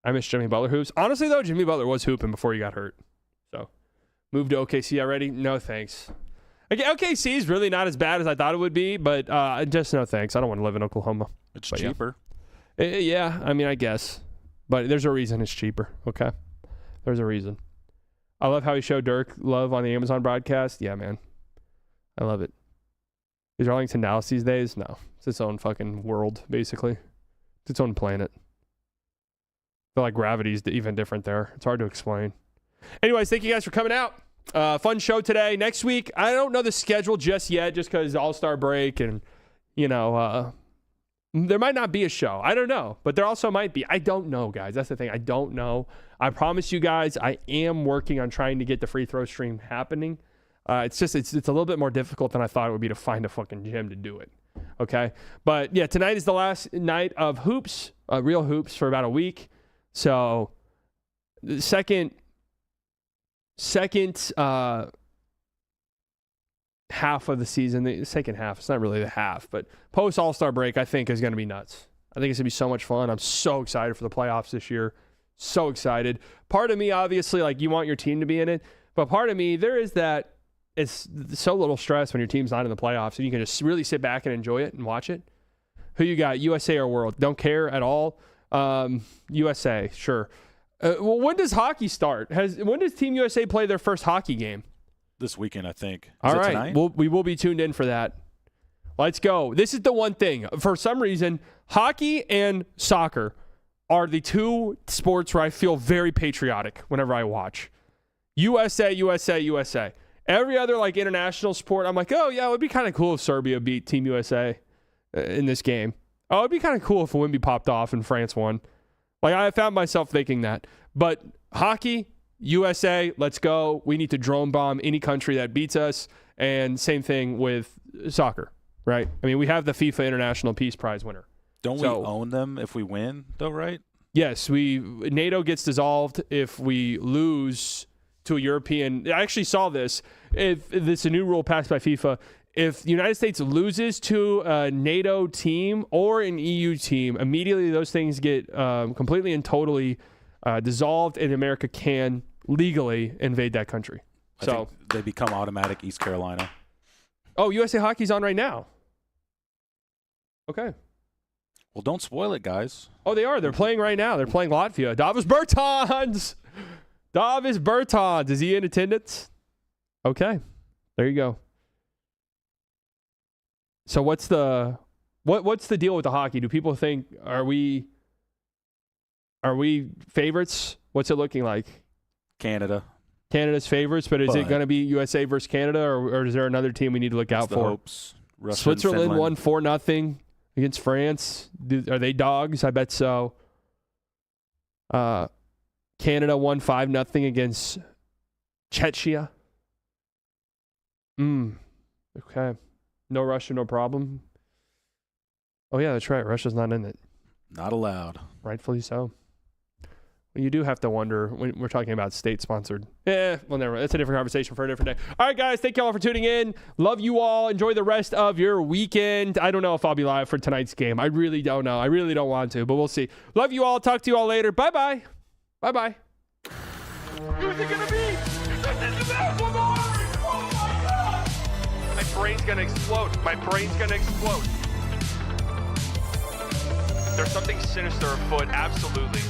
I miss Jimmy Butler hoops. Honestly, though, Jimmy Butler was hooping before he got hurt. So, moved to OKC already? No, thanks. OKC is really not as bad as I thought it would be, but just no thanks. I don't want to live in Oklahoma. It's cheaper. Yeah, I mean, I guess. But there's a reason it's cheaper, okay? There's a reason. I love how he showed Dirk love on the Amazon broadcast. Yeah, man. I love it. Is Arlington Dallas these days? No. It's its own fucking world, basically. It's its own planet. I feel like gravity's even different there. It's hard to explain. Anyways, thank you guys for coming out. Fun show today. Next week, I don't know the schedule just yet, just because All-Star break and, There might not be a show. I don't know. But there also might be. I don't know, guys. That's the thing. I don't know. I promise you guys, I am working on trying to get the free throw stream happening. It's a little bit more difficult than I thought it would be to find a fucking gym to do it. Okay? But, yeah, tonight is the last night of hoops, real hoops, for about a week. So, the second half of the season, the second half, it's not really the half, but post All-Star break, I think is going to be nuts. I think it's going to be so much fun. I'm so excited for the playoffs this year. So excited. Part of me, obviously, like, you want your team to be in it, but part of me, there is that it's so little stress when your team's not in the playoffs and you can just really sit back and enjoy it and watch it. Who you got, USA or World? Don't care at all. USA, sure. Well, when does hockey start? When does Team USA play their first hockey game? This weekend, I think. All right. We will be tuned in for that. Let's go. This is the one thing. For some reason, hockey and soccer are the two sports where I feel very patriotic whenever I watch. USA, USA, USA. Every other like international sport, I'm like, oh, yeah, it would be kind of cool if Serbia beat Team USA in this game. Oh, it'd be kind of cool if Wemby popped off and France won. Like, I found myself thinking that. But hockey, USA, let's go. We need to drone bomb any country that beats us. And same thing with soccer, right? I mean, we have the FIFA International Peace Prize winner. Don't we own them if we win, though, right? Yes, NATO gets dissolved if we lose to a European. I actually saw this. If this is a new rule passed by FIFA, if the United States loses to a NATO team or an EU team, immediately those things get completely and totally dissolved, and America can legally invade that country. I think they become automatic East Carolina. Oh, USA Hockey's on right now. Okay. Well, don't spoil it, guys. Oh, they are. They're playing right now. They're playing Latvia. Davis Bertans. Davis Bertans. Is he in attendance? Okay. There you go. So what's the deal with the hockey? Do people think are we favorites? What's it looking like? Canada's favorites, but is it going to be USA versus Canada, or is there another team we need to look out for? Hopes. Russia, Switzerland won 4-0 against France. Are they dogs? I bet so. Canada won 5-0 against Czechia. Okay. No Russia, no problem. Oh, yeah, that's right. Russia's not in it. Not allowed. Rightfully so. Well, you do have to wonder when we're talking about state-sponsored. Well, never mind. That's a different conversation for a different day. All right, guys. Thank you all for tuning in. Love you all. Enjoy the rest of your weekend. I don't know if I'll be live for tonight's game. I really don't know. I really don't want to, but we'll see. Love you all. Talk to you all later. Bye-bye. Bye-bye. Who's it gonna be? This is Lamar! Oh my God! My brain's gonna explode. My brain's gonna explode. There's something sinister afoot, absolutely.